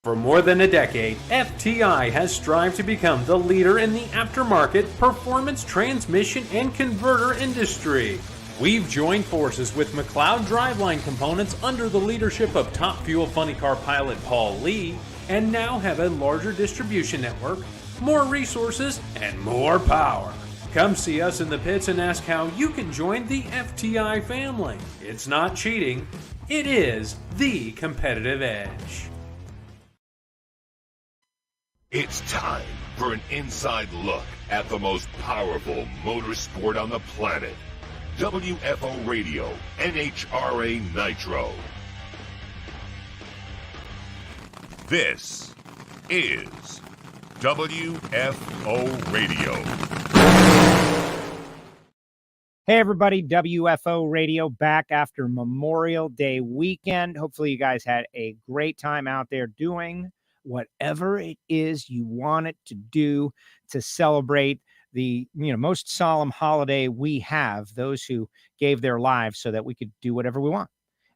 For more than a decade, FTI has strived to become the leader in the aftermarket performance transmission and converter industry. We've joined forces with McLeod driveline components under the leadership of Top Fuel Funny Car pilot Paul Lee, and now have a larger distribution network, more resources, and more power. Come see us in the pits and ask how you can join the FTI family. It's not cheating, it is the competitive edge. It's time for an inside look at the most powerful motorsport on the planet. WFO Radio, NHRA Nitro. This is WFO Radio. Hey everybody, WFO Radio back after Memorial Day weekend. Hopefully you guys had a great time out there doing whatever it is you want it to do to celebrate the most solemn holiday we have, those who gave their lives so that we could do whatever we want.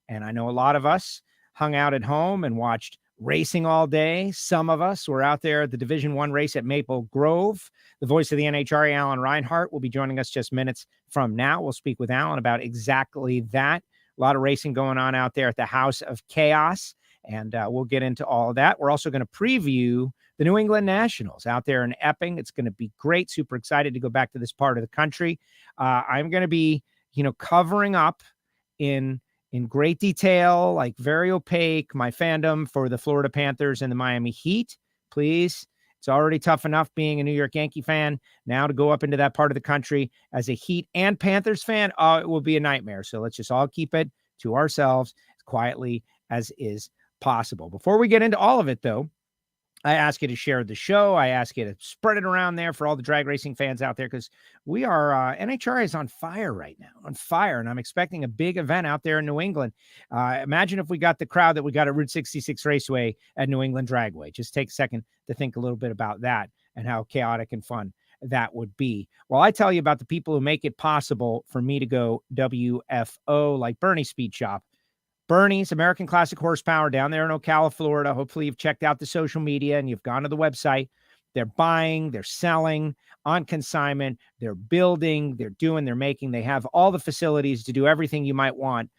And I know a lot of us hung out at home and watched racing all day. Some of us were out there at the Division I race at Maple Grove. The voice of the NHRA, Alan Reinhart, will be joining us just minutes from now. We'll speak with Alan about exactly that. A lot of racing going on out there at the House of Chaos. And we'll get into all of that. We're also going to preview the New England Nationals out there in Epping. It's going to be great. Super excited to go back to this part of the country. I'm going to be, covering up in great detail, like very opaque, my fandom for the Florida Panthers and the Miami Heat. Please. It's already tough enough being a New York Yankee fan. Now to go up into that part of the country as a Heat and Panthers fan, it will be a nightmare. So let's just all keep it to ourselves as quietly as is possible. Before we get into all of it, though, I ask you to share the show. I ask you to spread it around there for all the drag racing fans out there, because we are, NHRA is on fire right now, and I'm expecting a big event out there in New England. Imagine if we got the crowd that we got at Route 66 Raceway at New England Dragway. Just take a second to think a little bit about that and how chaotic and fun that would be. Well, I tell you about the people who make it possible for me to go WFO, like Bernie's Speed Shop. Bernie's American Classic Horsepower down there in Ocala, Florida. Hopefully you've checked out the social media and you've gone to the website. They're buying, they're selling on consignment, they're building, they're doing, they're making. They have all the facilities to do everything you might want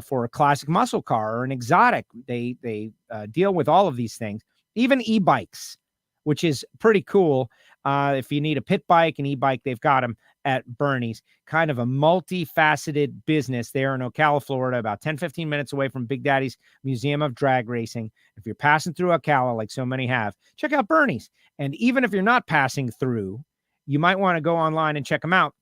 for a classic muscle car or an exotic. They deal with all of these things, even e-bikes, which is pretty cool. If you need a pit bike, an e-bike, they've got them at Bernie's. Kind of a multifaceted business there in Ocala, Florida, about 10-15 minutes away from Big Daddy's Museum of Drag Racing. If you're passing through Ocala, like so many have, check out Bernie's. And even if you're not passing through, you might want to go online and check them out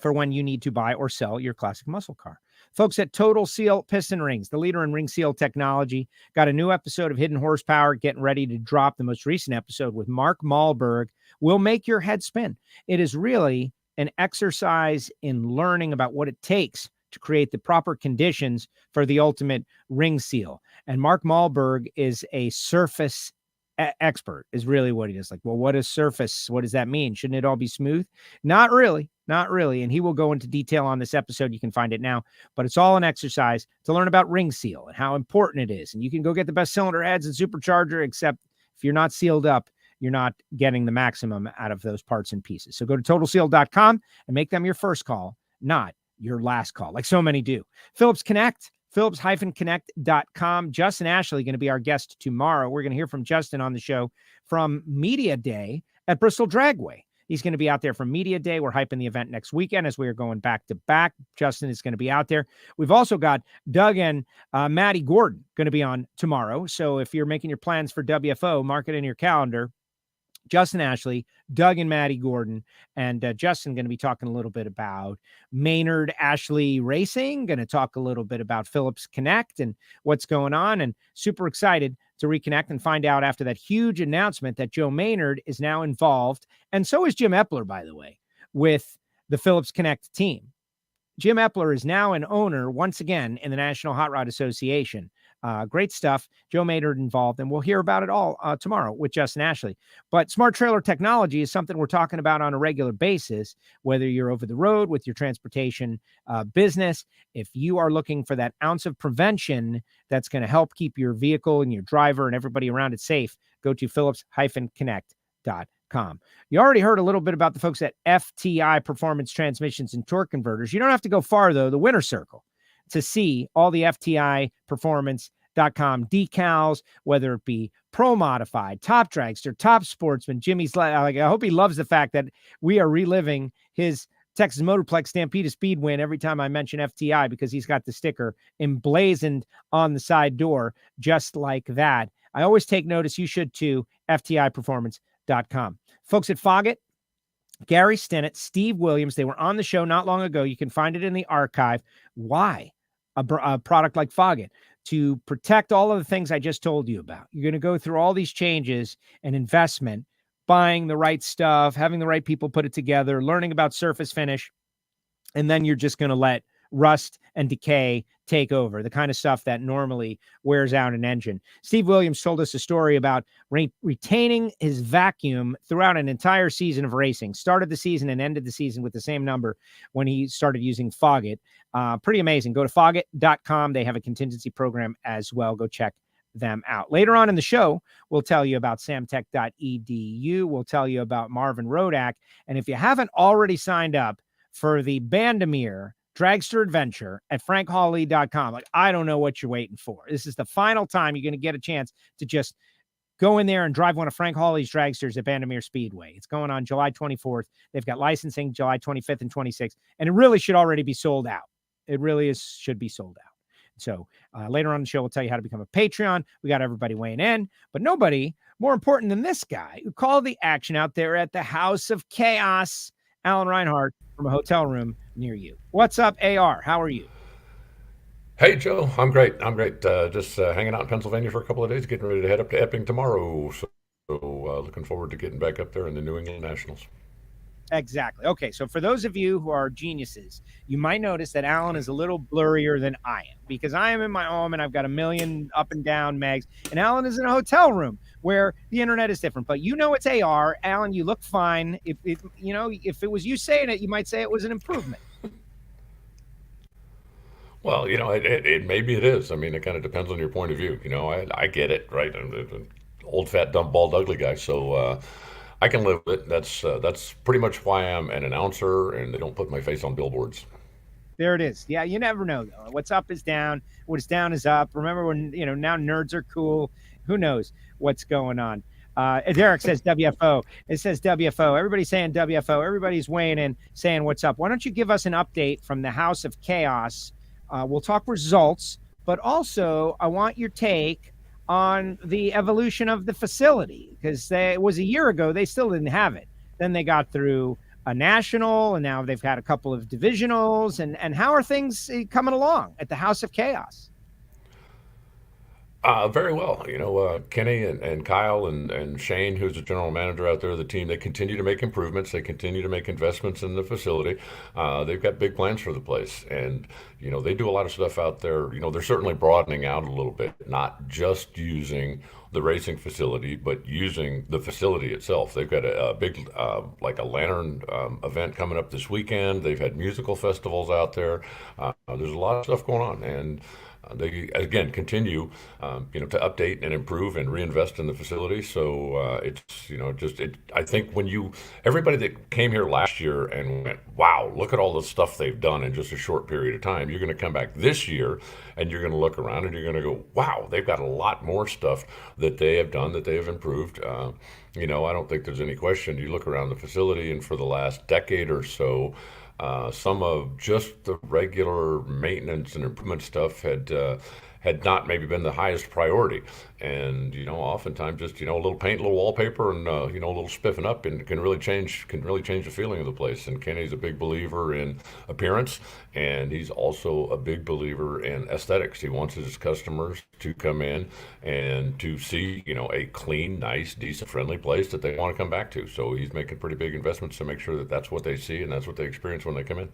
for when you need to buy or sell your classic muscle car. Folks at Total Seal Piston Rings, the leader in ring seal technology, got a new episode of Hidden Horsepower getting ready to drop. The most recent episode with Mark Malberg will make your head spin. It is really an exercise in learning about what it takes to create the proper conditions for the ultimate ring seal. And Mark Malberg is a surface expert, is really what he is. Like, well, what is surface? What does that mean? Shouldn't it all be smooth? Not really. And he will go into detail on this episode. You can find it now, but it's all an exercise to learn about ring seal and how important it is. And you can go get the best cylinder heads and supercharger, except if you're not sealed up, you're not getting the maximum out of those parts and pieces. So go to TotalSeal.com and make them your first call, not your last call, like so many do. Phillips Connect, Phillips-Connect.com. Justin Ashley going to be our guest tomorrow. We're going to hear from Justin on the show from Media Day at Bristol Dragway. He's going to be out there for Media Day. We're hyping the event next weekend as we are going back to back. Justin is going to be out there. We've also got Doug and Maddie Gordon going to be on tomorrow. So if you're making your plans for WFO, mark it in your calendar. Justin Ashley, Doug and Maddie Gordon, and Justin going to be talking a little bit about Maynard Ashley Racing, going to talk a little bit about Phillips Connect and what's going on, and super excited to reconnect and find out after that huge announcement that Joe Maynard is now involved, and so is Jim Epler, by the way, with the Phillips Connect team. Jim Epler is now an owner once again in the National Hot Rod Association. Great stuff. Joe Maynard involved, and we'll hear about it all tomorrow with Justin Ashley. But smart trailer technology is something we're talking about on a regular basis, whether you're over the road with your transportation business. If you are looking for that ounce of prevention that's going to help keep your vehicle and your driver and everybody around it safe, go to phillips-connect.com. You already heard a little bit about the folks at FTI Performance Transmissions and Torque Converters. You don't have to go far, though, the winner's circle, to see all the FTI Performance.com decals, whether it be Pro Modified, Top Dragster, Top Sportsman. Jimmy's like, I hope he loves the fact that we are reliving his Texas Motorplex Stampede Speed win every time I mention FTI, because he's got the sticker emblazoned on the side door just like that. I always take notice. You should too. FTIperformance.com. Folks at Foggett, Gary Stinnett, Steve Williams, they were on the show not long ago. You can find it in the archive. Why a product like Foggett? To protect all of the things I just told you about. You're going to go through all these changes and investment, buying the right stuff, having the right people put it together, learning about surface finish, and then you're just going to let rust and decay take over, the kind of stuff that normally wears out an engine. Steve Williams told us a story about retaining his vacuum throughout an entire season of racing. Started the season and ended the season with the same number when he started using Foggett. Pretty amazing. Go to Foggett.com. They have a contingency program as well. Go check them out. Later on in the show, we'll tell you about samtech.edu. We'll tell you about Marvin Rodak. And if you haven't already signed up for the Bandamere Dragster Adventure at frankhawley.com, like, I don't know what you're waiting for. This is the final time you're going to get a chance to just go in there and drive one of Frank Hawley's dragsters at Bandamere Speedway. It's going on July 24th. They've got licensing July 25th and 26th, and it really should already be sold out. It really should be sold out. So later on in the show, we'll tell you how to become a Patreon. We got everybody weighing in, but nobody more important than this guy who called the action out there at the House of Chaos, Alan Reinhart, from a hotel room near you. What's up, AR? How are you? Hey, Joe. I'm great. Just hanging out in Pennsylvania for a couple of days, getting ready to head up to Epping tomorrow. So looking forward to getting back up there in the New England Nationals. Exactly. Okay, so for those of you who are geniuses, you might notice that Alan is a little blurrier than I am, because I am in my home and I've got a million up and down megs, and Alan is in a hotel room where the internet is different. But you know it's AR. Alan, you look fine. If it was you saying it, you might say it was an improvement. Well, maybe it is. I mean, it kind of depends on your point of view. I get it, right? I'm an old, fat, dumb, bald, ugly guy, so I can live with it. That's pretty much why I'm an announcer, and they don't put my face on billboards. There it is. Yeah, you never know, though. What's up is down. What's down is up. Remember when, now nerds are cool. Who knows what's going on? Derek says WFO. It says WFO. Everybody's saying WFO. Everybody's weighing in, saying what's up. Why don't you give us an update from the House of Chaos? We'll talk results, but also I want your take on the evolution of the facility, because it was a year ago. They still didn't have it. Then they got through a national, and now they've had a couple of divisionals. And how are things coming along at the House of Chaos? Very well. Kenny and Kyle and Shane, who's the general manager out there of the team, they continue to make improvements. They continue to make investments in the facility. They've got big plans for the place. And, they do a lot of stuff out there. They're certainly broadening out a little bit, not just using the racing facility, but using the facility itself. They've got a big, like a lantern event coming up this weekend. They've had musical festivals out there. There's a lot of stuff going on. And they, again, continue, to update and improve and reinvest in the facility. So I think everybody that came here last year and went, wow, look at all the stuff they've done in just a short period of time. You're going to come back this year and you're going to look around and you're going to go, wow, they've got a lot more stuff that they have done, that they have improved. I don't think there's any question. You look around the facility, and for the last decade or so, some of just the regular maintenance and improvement stuff had not maybe been the highest priority. And, oftentimes just, a little paint, a little wallpaper, and, a little spiffing up, and can really change the feeling of the place. And Kenny's a big believer in appearance, and he's also a big believer in aesthetics. He wants his customers to come in and to see, a clean, nice, decent, friendly place that they want to come back to. So he's making pretty big investments to make sure that that's what they see and that's what they experience when they come in.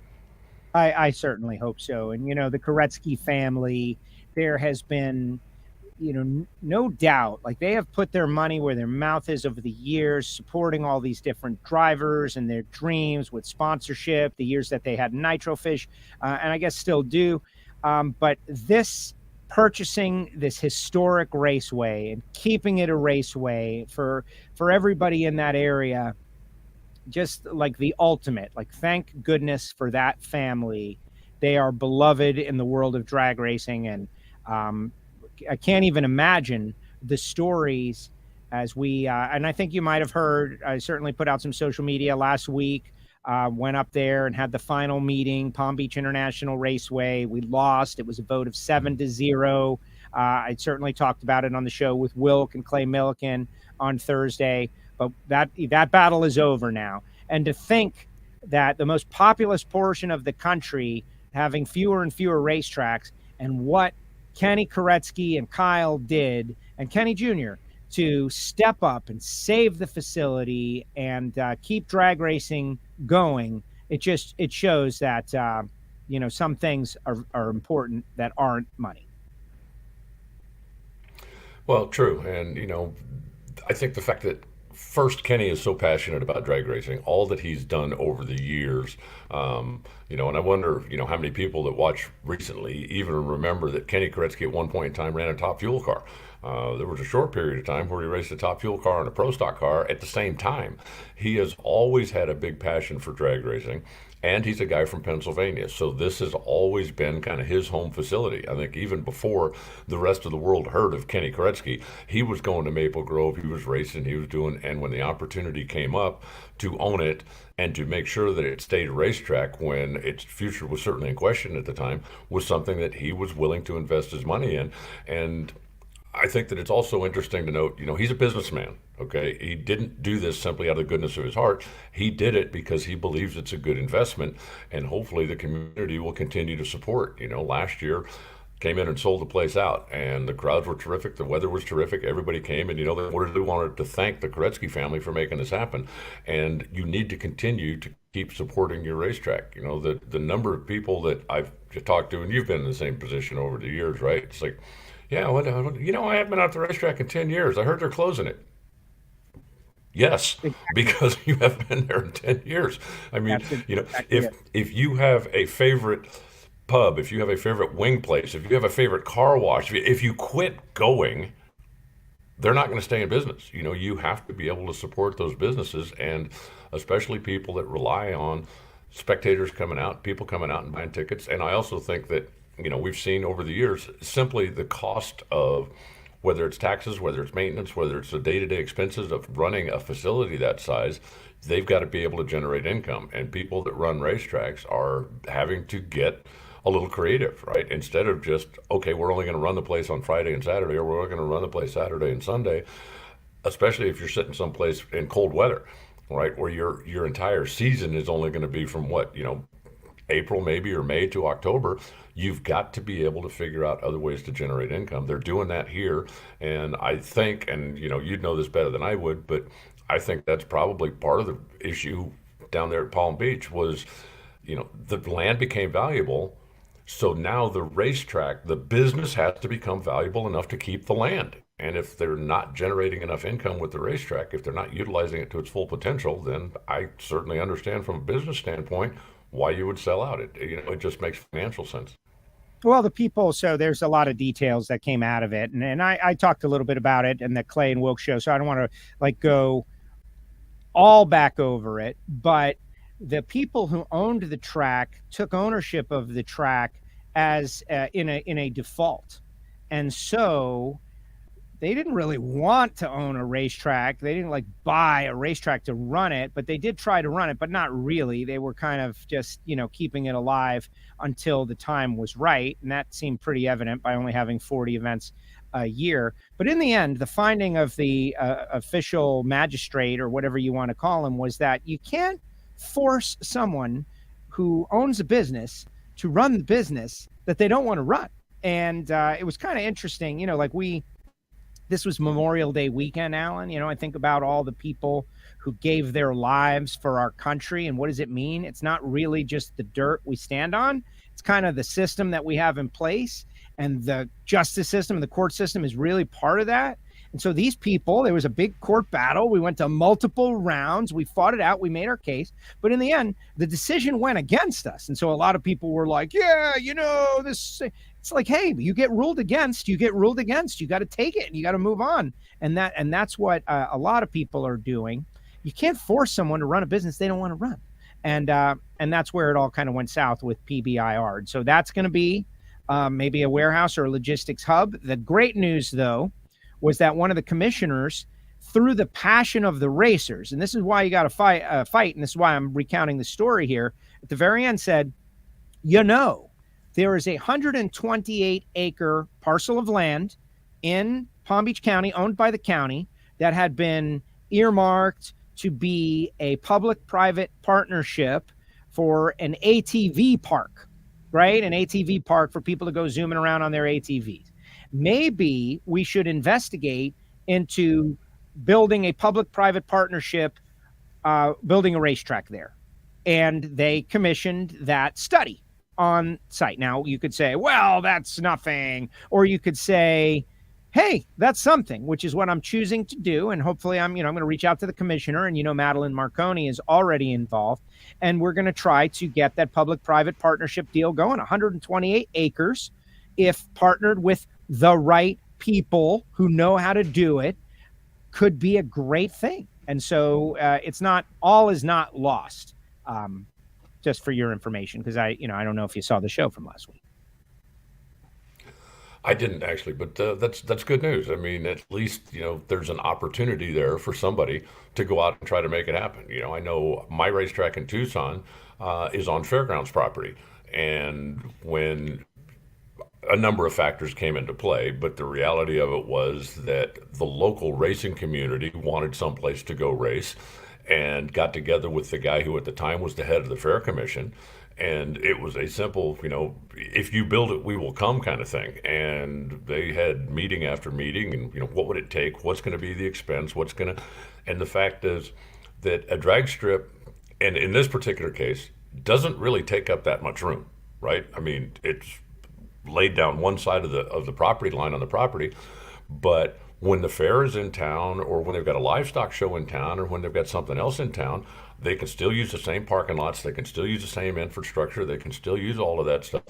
I certainly hope so. And, the Koretsky family, there has been no doubt, like they have put their money where their mouth is over the years, supporting all these different drivers and their dreams with sponsorship, the years that they had Nitrofish, and I guess still do. But this purchasing this historic raceway and keeping it a raceway for everybody in that area, just like the ultimate, like thank goodness for that family. They are beloved in the world of drag racing, and I can't even imagine the stories as we, and I think you might have heard, I certainly put out some social media last week, went up there and had the final meeting, Palm Beach International Raceway. We lost. It was a vote of 7-0. I certainly talked about it on the show with Wilk and Clay Milliken on Thursday, but that battle is over now. And to think that the most populous portion of the country having fewer and fewer racetracks, and what Kenny Koretsky and Kyle did, and Kenny Jr., to step up and save the facility and keep drag racing going, it shows that some things are important that aren't money. Well, true. And I think the fact that first, Kenny is so passionate about drag racing, all that he's done over the years, and I wonder, how many people that watch recently even remember that Kenny Koretsky at one point in time ran a top fuel car. There was a short period of time where he raced a top fuel car and a pro stock car at the same time. He has always had a big passion for drag racing, and he's a guy from Pennsylvania. So this has always been kind of his home facility. I think even before the rest of the world heard of Kenny Koretsky, he was going to Maple Grove, he was racing, he was doing, and when the opportunity came up to own it and to make sure that it stayed a racetrack when its future was certainly in question at the time, was something that he was willing to invest his money in. And I think that it's also interesting to note, he's a businessman, okay? He didn't do this simply out of the goodness of his heart. He did it because he believes it's a good investment, and hopefully the community will continue to support. Last year came in and sold the place out, and the crowds were terrific. The weather was terrific. Everybody came, and they wanted to thank the Koretsky family for making this happen. And you need to continue to keep supporting your racetrack. The number of people that I've talked to, and you've been in the same position over the years, right? It's like, yeah, I haven't been out the racetrack in 10 years. I heard they're closing it. Yes, because you haven't been there in 10 years. I mean, if you have a favorite pub, if you have a favorite wing place, if you have a favorite car wash, if you quit going, they're not going to stay in business. You have to be able to support those businesses, and especially people that rely on spectators coming out, people coming out and buying tickets. And I also think that we've seen over the years simply the cost of, whether it's taxes, whether it's maintenance, whether it's the day-to-day expenses of running a facility that size, they've got to be able to generate income. And people that run racetracks are having to get a little creative, right? Instead of just, okay, we're only going to run the place on Friday and Saturday, or we're only going to run the place Saturday and Sunday, especially if you're sitting someplace in cold weather, right? Where your entire season is only going to be from April maybe, or May to October. You've got to be able to figure out other ways to generate income. They're doing that here. And I think, and you'd know this better than I would, but I think that's probably part of the issue down there at Palm Beach was, the land became valuable. So now the racetrack, the business has to become valuable enough to keep the land. And if they're not generating enough income with the racetrack, if they're not utilizing it to its full potential, then I certainly understand from a business standpoint why you would sell out. It just makes financial sense. Well, so there's a lot of details that came out of it. And I talked a little bit about it in the Clay and Wilk show, so I don't want to go all back over it. But the people who owned the track took ownership of the track as in a default. And so they didn't really want to own a racetrack. They didn't buy a racetrack to run it, but they did try to run it, but not really. They were kind of just, keeping it alive until the time was right. And that seemed pretty evident by only having 40 events a year. But in the end, the finding of the official magistrate, or whatever you want to call him, was that you can't force someone who owns a business to run the business that they don't want to run. And it was kind of interesting, this was Memorial Day weekend, Alan. I think about all the people who gave their lives for our country. And what does it mean? It's not really just the dirt we stand on. It's kind of the system that we have in place, and the justice system and the court system is really part of that. And so these people, there was a big court battle. We went to multiple rounds. We fought it out. We made our case. But in the end, the decision went against us. And so a lot of people were like, yeah, this, it's like, hey, you get ruled against. You got to take it and you got to move on. And that's what a lot of people are doing. You can't force someone to run a business they don't want to run. And that's where it all kind of went south with PBIR. So that's going to be maybe a warehouse or a logistics hub. The great news, though, was that one of the commissioners, through the passion of the racers, and this is why you got to fight, and this is why I'm recounting the story here, at the very end said, there is a 128-acre parcel of land in Palm Beach County, owned by the county, that had been earmarked to be a public-private partnership for an ATV park, right? An ATV park for people to go zooming around on their ATVs. Maybe we should investigate into building a public-private partnership, building a racetrack there. And they commissioned that study on site. Now, you could say, well, that's nothing. Or you could say, hey, that's something, which is what I'm choosing to do. And hopefully I'm going to reach out to the commissioner, and, Madeline Marconi is already involved. And we're going to try to get that public-private partnership deal going. 128 acres, if partnered with the right people who know how to do it, could be a great thing. And so it's not, all is not lost, just for your information, because I don't know if you saw the show from last week. I didn't actually, but that's good news. I mean, at least, there's an opportunity there for somebody to go out and try to make it happen. I know my racetrack in Tucson is on fairgrounds property. And when a number of factors came into play, but the reality of it was that the local racing community wanted someplace to go race and got together with the guy who at the time was the head of the Fair Commission. And it was a simple, if you build it, we will come kind of thing. And they had meeting after meeting, and, what would it take? What's going to be the expense? And the fact is that a drag strip, and in this particular case, doesn't really take up that much room, right? I mean, it's laid down one side of the property line on the property, but when the fair is in town, or when they've got a livestock show in town, or when they've got something else in town, they can still use the same parking lots, they can still use the same infrastructure, they can still use all of that stuff.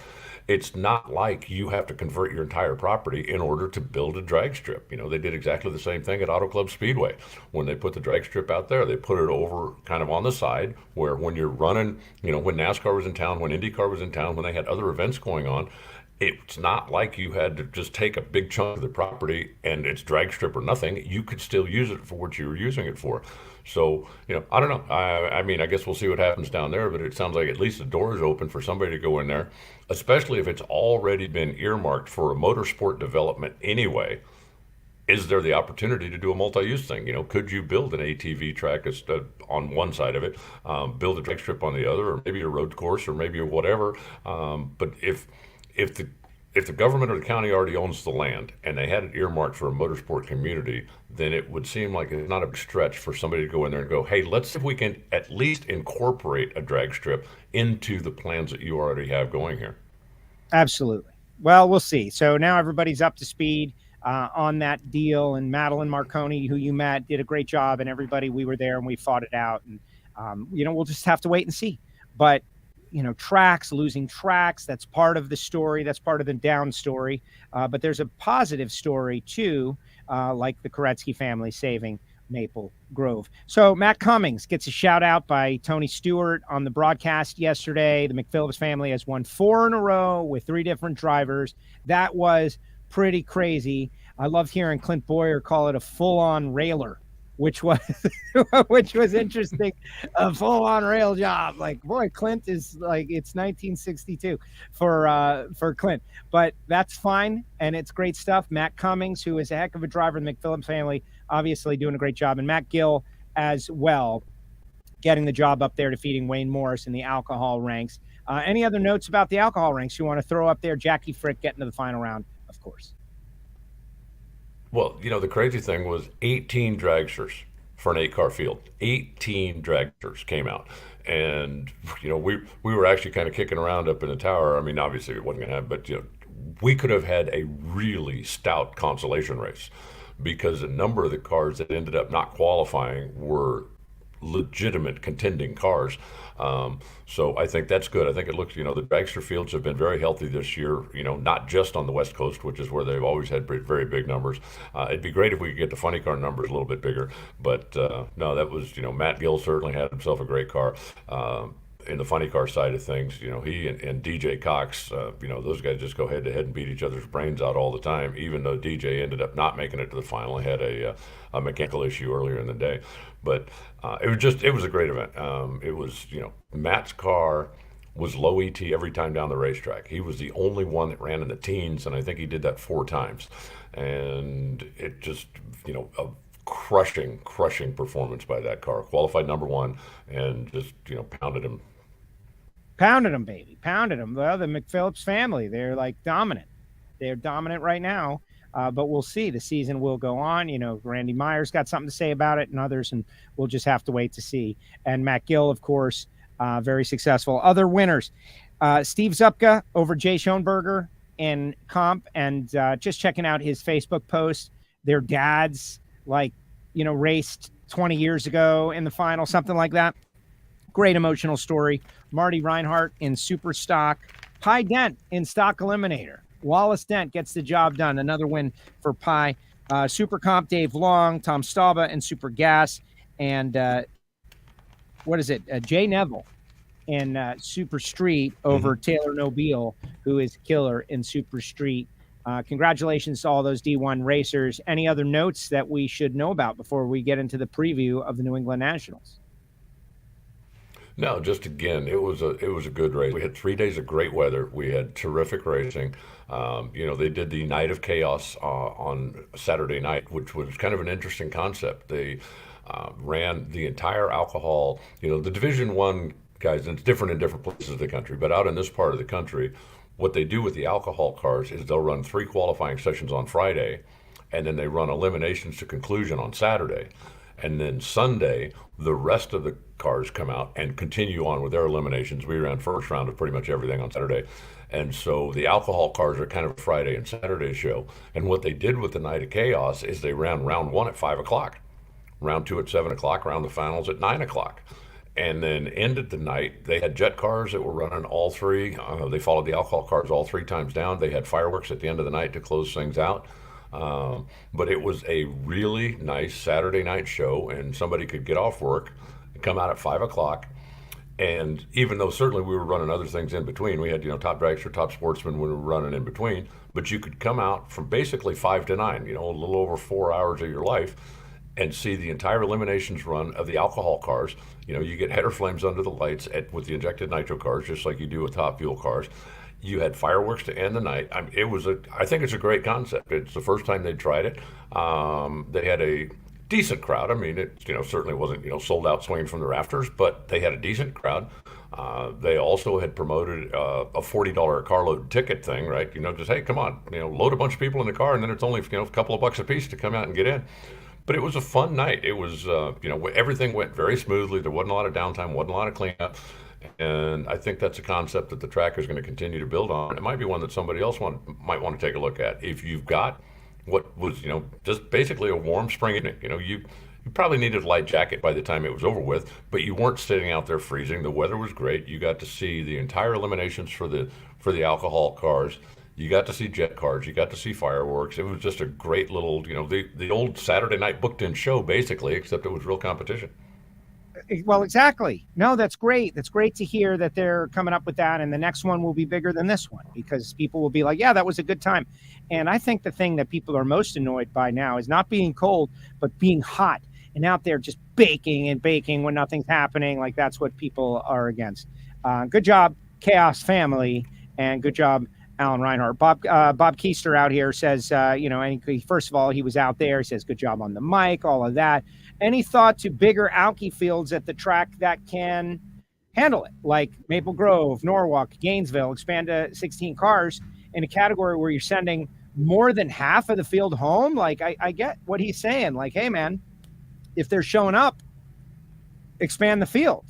It's not like you have to convert your entire property in order to build a drag strip. They did exactly the same thing at Auto Club Speedway. When they put the drag strip out there, they put it over kind of on the side, where when you're running, when NASCAR was in town, when IndyCar was in town, when they had other events going on, it's not like you had to just take a big chunk of the property and it's drag strip or nothing. You could still use it for what you were using it for. So, I don't know. I mean, I guess we'll see what happens down there, but it sounds like at least the door is open for somebody to go in there, especially if it's already been earmarked for a motorsport development anyway. Is there the opportunity to do a multi-use thing? Could you build an ATV track on one side of it, build a drag strip on the other, or maybe a road course, or maybe whatever. But if the government or the county already owns the land and they had it earmarked for a motorsport community, then it would seem like it's not a stretch for somebody to go in there and go, hey, let's see if we can at least incorporate a drag strip into the plans that you already have going here. Absolutely. Well, we'll see. So now everybody's up to speed on that deal, and Madeline Marconi, who you met, did a great job, and everybody, we were there and we fought it out, and we'll just have to wait and see. But losing tracks, that's part of the story. That's part of the down story. But there's a positive story too, like the Koretsky family saving Maple Grove. So Matt Cummings gets a shout out by Tony Stewart on the broadcast yesterday. The McPhillips family has won 4 in a row with 3 different drivers. That was pretty crazy. I love hearing Clint Boyer call it a full-on railer, which was interesting. A full-on rail job. Like, boy, Clint is like, it's 1962 for Clint. But that's fine, and it's great stuff. Matt Cummings, who is a heck of a driver in the McPhillips family, obviously doing a great job. And Matt Gill as well, getting the job up there, defeating Wayne Morris in the alcohol ranks. Any other notes about the alcohol ranks you want to throw up there? Jackie Frick getting to the final round, of course. Well, the crazy thing was 18 dragsters for an 8-car field. 18 dragsters came out. And, we were actually kind of kicking around up in the tower. I mean, obviously it wasn't going to happen, but, we could have had a really stout consolation race because a number of the cars that ended up not qualifying were legitimate contending cars. So I think that's good. I think it looks, the dragster fields have been very healthy this year, not just on the West Coast, which is where they've always had very big numbers. It'd be great if we could get the funny car numbers a little bit bigger. But no, that was, Matt Gill certainly had himself a great car. In the funny car side of things, he and DJ Cox, those guys just go head to head and beat each other's brains out all the time, even though DJ ended up not making it to the final. He had a mechanical issue earlier in the day. But it was a great event. It was, Matt's car was low ET every time down the racetrack. He was the only one that ran in the teens, and I think he did that 4 times. And it just, a crushing performance by that car. Qualified number 1 and just, pounded him. Pounded him, baby. Pounded him. Well, the McPhillips family, they're like dominant. They're dominant right now. But we'll see. The season will go on. Randy Myers got something to say about it and others, and we'll just have to wait to see. And Matt Gill, of course, very successful. Other winners, Steve Zupka over Jay Schoenberger in comp, and just checking out his Facebook post. Their dads, raced 20 years ago in the final, something like that. Great emotional story. Marty Reinhart in Super Stock. Pi Dent in Stock Eliminator. Wallace Dent gets the job done. Another win for Pi. Super Comp, Dave Long, Tom Stauba in Super Gas. And Jay Neville in Super Street over Taylor Nobile, who is killer in Super Street. Congratulations to all those D1 racers. Any other notes that we should know about before we get into the preview of the New England Nationals? No, just again, it was a good race. We had 3 days of great weather. We had terrific racing. They did the Night of Chaos on Saturday night, which was kind of an interesting concept. They ran the entire alcohol. The Division I guys, and it's different in different places of the country, but out in this part of the country, what they do with the alcohol cars is they'll run 3 qualifying sessions on Friday, and then they run eliminations to conclusion on Saturday. And then Sunday, the rest of the cars come out and continue on with their eliminations. We ran first round of pretty much everything on Saturday. And so the alcohol cars are kind of a Friday and Saturday show. And what they did with the Night of Chaos is they ran round 1 at 5 o'clock, round 2 at 7 o'clock, round the finals at 9 o'clock. And then ended the night, they had jet cars that were running all 3. They followed the alcohol cars all 3 times down. They had fireworks at the end of the night to close things out. But it was a really nice Saturday night show, and somebody could get off work and come out at 5 o'clock. And even though certainly we were running other things in between, we had, top dragster, top sportsman, we were running in between, but you could come out from basically 5 to 9, a little over 4 hours of your life, and see the entire eliminations run of the alcohol cars. You get header flames under the lights with the injected nitro cars, just like you do with top fuel cars. You had fireworks to end the night. I think it's a great concept. It's the first time they'd tried it. They had a decent crowd. I mean, it certainly wasn't sold out swinging from the rafters, but they had a decent crowd. They also had promoted a $40 carload ticket thing, right? Just hey, come on, load a bunch of people in the car, and then it's only a couple of bucks a piece to come out and get in. But it was a fun night. It was everything went very smoothly. There wasn't a lot of downtime, wasn't a lot of cleanup. And I think that's a concept that the track is going to continue to build on. It might be one that somebody else might want to take a look at. If you've got what was, just basically a warm spring evening, you probably needed a light jacket by the time it was over with, but you weren't sitting out there freezing. The weather was great. You got to see the entire eliminations for the alcohol cars. You got to see jet cars. You got to see fireworks. It was just a great little, the old Saturday night booked-in show, basically, except it was real competition. Well, exactly. No, that's great. That's great to hear that they're coming up with that. And the next one will be bigger than this one because people will be like, yeah, that was a good time. And I think the thing that people are most annoyed by now is not being cold, but being hot and out there just baking and baking when nothing's happening. Like that's what people are against. Good job, Chaos family. And good job, Alan Reinhart. Bob Keister out here says, and first of all, he was out there. He says, good job on the mic, all of that. Any thought to bigger Alki fields at the track that can handle it, like Maple Grove, Norwalk, Gainesville, expand to 16 cars in a category where you're sending more than half of the field home? Like, I get what he's saying. Like, hey, man, if they're showing up, expand the field.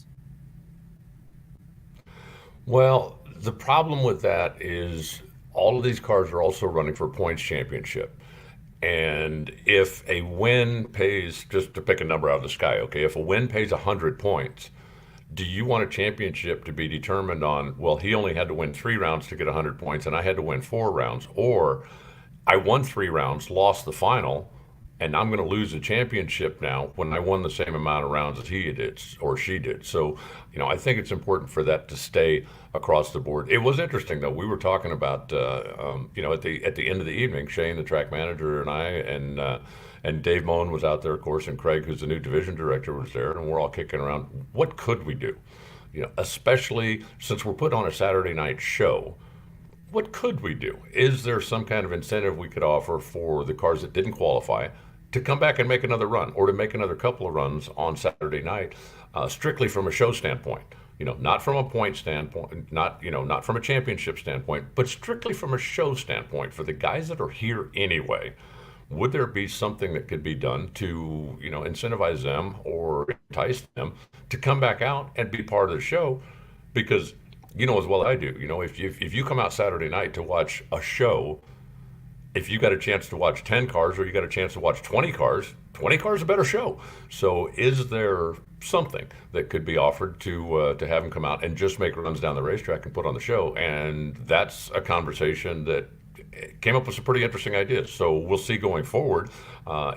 Well, the problem with that is all of these cars are also running for points championship. And if a win pays, just to pick a number out of the sky, okay, if a win pays 100 points, do you want a championship to be determined on, well, he only had to win 3 rounds to get 100 points and I had to win 4 rounds, or I won 3 rounds, lost the final, and I'm going to lose the championship now when I won the same amount of rounds as he did or she did. So, I think it's important for that to stay across the board. It was interesting though. We were talking about, at the end of the evening, Shane, the track manager, and I, and Dave Moen was out there, of course, and Craig, who's the new division director, was there, and we're all kicking around. What could we do? Especially since we're put on a Saturday night show. What could we do? Is there some kind of incentive we could offer for the cars that didn't qualify to come back and make another run, or to make another couple of runs on Saturday night, strictly from a show standpoint? Not from a point standpoint, not from a championship standpoint, but strictly from a show standpoint for the guys that are here anyway. Would there be something that could be done to, incentivize them or entice them to come back out and be part of the show? Because as well I do, if you come out Saturday night to watch a show, if you got a chance to watch 10 cars or you got a chance to watch 20 cars, 20 cars is a better show. So is there something that could be offered to have them come out and just make runs down the racetrack and put on the show? And that's a conversation that came up with some pretty interesting ideas. So we'll see going forward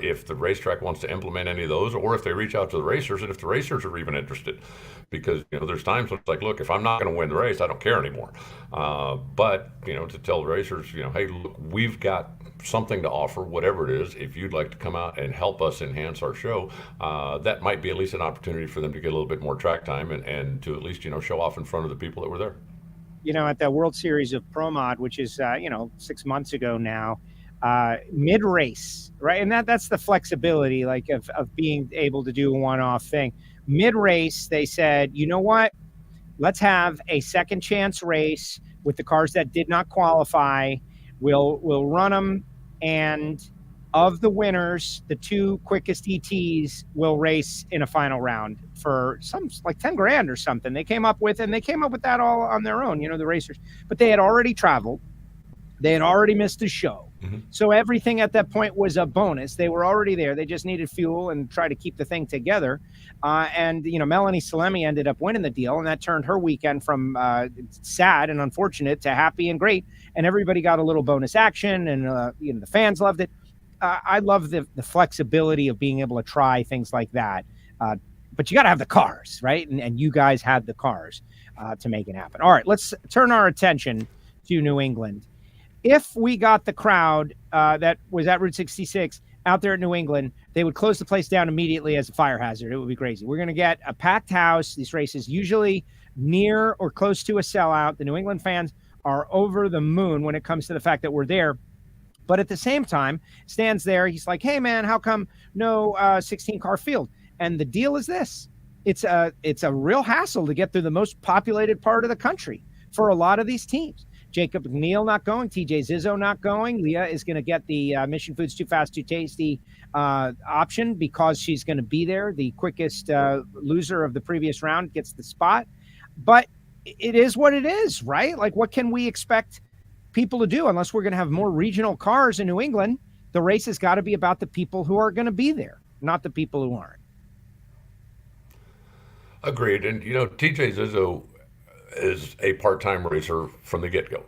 if the racetrack wants to implement any of those, or if they reach out to the racers, and if the racers are even interested. Because there's times when it's like, look, if I'm not going to win the race, I don't care anymore. But to tell the racers, hey, look, we've got something to offer, whatever it is. If you'd like to come out and help us enhance our show, that might be at least an opportunity for them to get a little bit more track time and to at least show off in front of the people that were there. At the World Series of Pro Mod, which is 6 months ago now, mid race, right? And that's the flexibility, like of being able to do a one-off thing. Mid race, they said, you know what? Let's have a second chance race with the cars that did not qualify. We'll run them, and of the winners, the 2 quickest ETs will race in a final round for some like 10 grand or something. They came up with that all on their own, the racers, but they had already traveled. They had already missed a show. Mm-hmm. So everything at that point was a bonus. They were already there. They just needed fuel and try to keep the thing together. And Melanie Salemi ended up winning the deal, and that turned her weekend from sad and unfortunate to happy and great. And everybody got a little bonus action, and the fans loved it. I love the flexibility of being able to try things like that. But you got to have the cars, right? And you guys had the cars to make it happen. All right, let's turn our attention to New England. If we got the crowd that was at Route 66 out there at New England, they would close the place down immediately as a fire hazard. It would be crazy. We're going to get a packed house. These races usually near or close to a sellout. The New England fans are over the moon when it comes to the fact that we're there. But at the same time, Stan's there. He's like, hey, man, how come no 16-car field? And the deal is this. It's a real hassle to get through the most populated part of the country for a lot of these teams. Jacob McNeil not going. TJ Zizzo not going. Leah is going to get the Mission Foods Too Fast, Too Tasty option because she's going to be there. The quickest loser of the previous round gets the spot. But it is what it is, right? Like, what can we expect people to do unless we're going to have more regional cars in New England? The race has got to be about the people who are going to be there, not the people who aren't. Agreed. And, TJ Zizzo is a part-time racer from the get-go.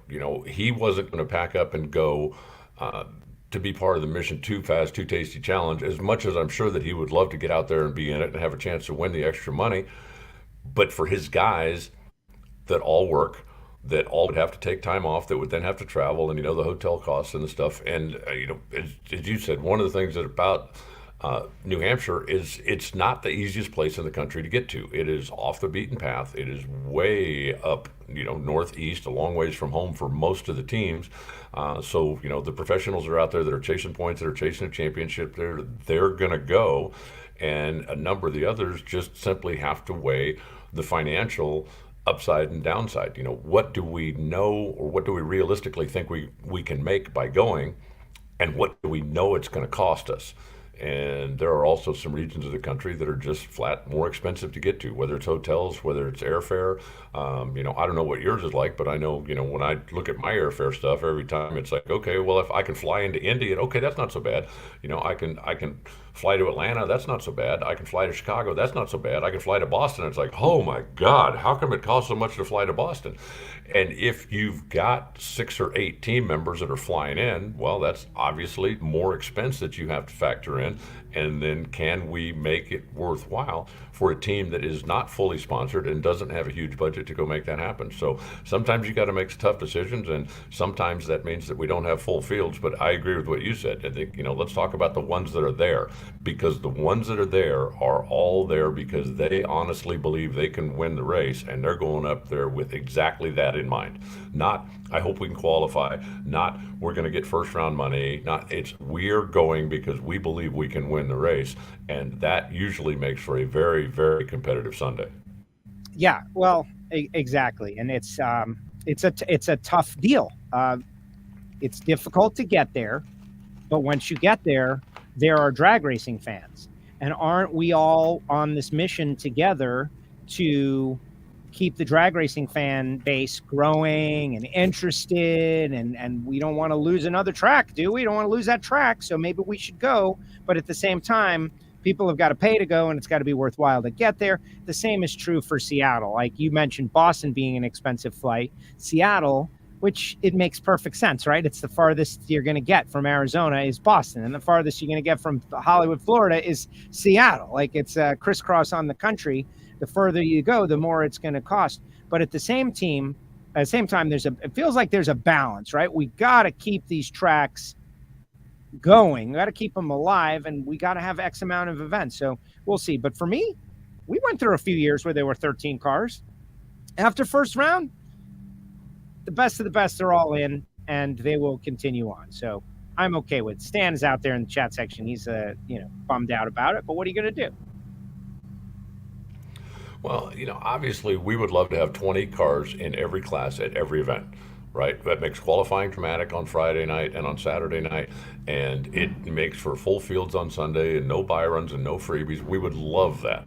He wasn't going to pack up and go to be part of the Mission Too Fast, Too Tasty Challenge, as much as I'm sure that he would love to get out there and be in it and have a chance to win the extra money. But for his guys that all work, that all would have to take time off, that would then have to travel, and, the hotel costs and the stuff. And, as you said, one of the things that about New Hampshire is it's not the easiest place in the country to get to. It is off the beaten path. It is way up, northeast, a long ways from home for most of the teams. So, the professionals are out there that are chasing points, that are chasing a championship. They're going to go. And a number of the others just simply have to weigh the financial upside and downside. What do we know, or what do we realistically think we can make by going, and what do we know it's going to cost us? And there are also some regions of the country that are just flat more expensive to get to, whether it's hotels, whether it's airfare. I don't know what yours is like, but I know, when I look at my airfare stuff, every time it's like, okay, well, if I can fly into Indy, and okay, that's not so bad. I can fly to Atlanta, that's not so bad. I can fly to Chicago, that's not so bad. I can fly to Boston. It's like, oh my God, how come it costs so much to fly to Boston? And if you've got 6 or 8 team members that are flying in, well, that's obviously more expense that you have to factor in. And then can we make it worthwhile for a team that is not fully sponsored and doesn't have a huge budget to go make that happen? So sometimes you got to make some tough decisions, and sometimes that means that we don't have full fields. But I agree with what you said. I think, let's talk about the ones that are there, because the ones that are there are all there because they honestly believe they can win the race, and they're going up there with exactly that in mind. Not, I hope we can qualify, not we're going to get first round money, not it's we're going because we believe we can win the race. And that usually makes for a very, very competitive Sunday. Yeah, well, exactly. And it's a tough deal. It's difficult to get there, but once you get there, there are drag racing fans. And aren't we all on this mission together to keep the drag racing fan base growing and interested, and we don't want to lose another track, do we? Don't want to lose that track, so maybe we should go. But at the same time, people have got to pay to go, and it's got to be worthwhile to get there. The same is true for Seattle. Like you mentioned, Boston being an expensive flight. Seattle, which it makes perfect sense, right? It's the farthest you're going to get from Arizona is Boston, and the farthest you're going to get from Hollywood, Florida is Seattle. Like it's a crisscross on the country. The further you go, the more it's going to cost. But at the same time, it feels like there's a balance, right? We got to keep these tracks going. We got to keep them alive, and we got to have X amount of events. So we'll see. But for me, we went through a few years where there were 13 cars. After first round, the best of the best are all in, and they will continue on. So I'm okay with it. Stan is out there in the chat section. He's bummed out about it, but what are you going to do? Well, obviously we would love to have 20 cars in every class at every event, right? That makes qualifying dramatic on Friday night and on Saturday night, and it makes for full fields on Sunday and no buy runs and no freebies. We would love that.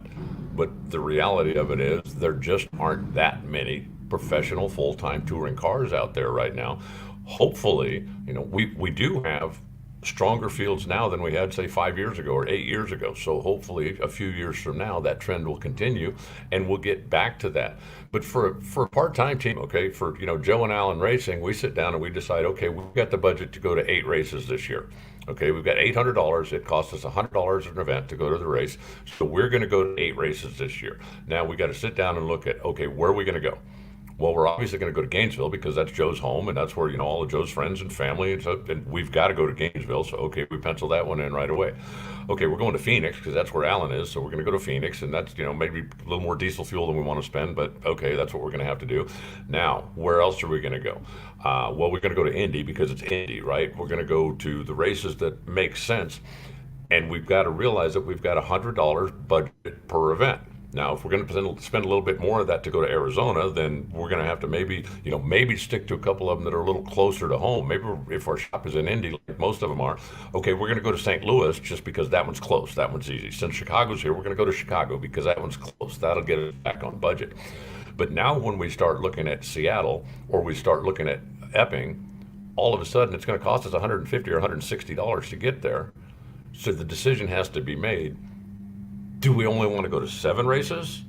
But the reality of it is there just aren't that many professional full-time touring cars out there right now. Hopefully, we do have stronger fields now than we had, say, 5 years ago or 8 years ago. So hopefully a few years from now, that trend will continue and we'll get back to that. But for a part-time team, okay, for, Joe and Alan Racing, we sit down and we decide, okay, we've got the budget to go to 8 races this year. Okay, we've got $800. It costs us $100 an event to go to the race. So we're going to go to 8 races this year. Now we got to sit down and look at, okay, where are we going to go? Well, we're obviously going to go to Gainesville because that's Joe's home, and that's where, all of Joe's friends and family, and we've got to go to Gainesville. So, okay, we pencil that one in right away. Okay, we're going to Phoenix because that's where Alan is. So we're going to go to Phoenix, and that's, maybe a little more diesel fuel than we want to spend, but okay, that's what we're going to have to do. Now, where else are we going to go? Well, we're going to go to Indy because it's Indy, right? We're going to go to the races that make sense, and we've got to realize that we've got $100 budget per event. Now, if we're going to spend a little bit more of that to go to Arizona, then we're going to have to maybe stick to a couple of them that are a little closer to home. Maybe if our shop is in Indy, like most of them are, okay, we're going to go to St. Louis just because that one's close. That one's easy. Since Chicago's here, we're going to go to Chicago because that one's close. That'll get it back on budget. But now when we start looking at Seattle or we start looking at Epping, all of a sudden it's going to cost us $150 or $160 to get there. So the decision has to be made. Do we only want to go to 7 races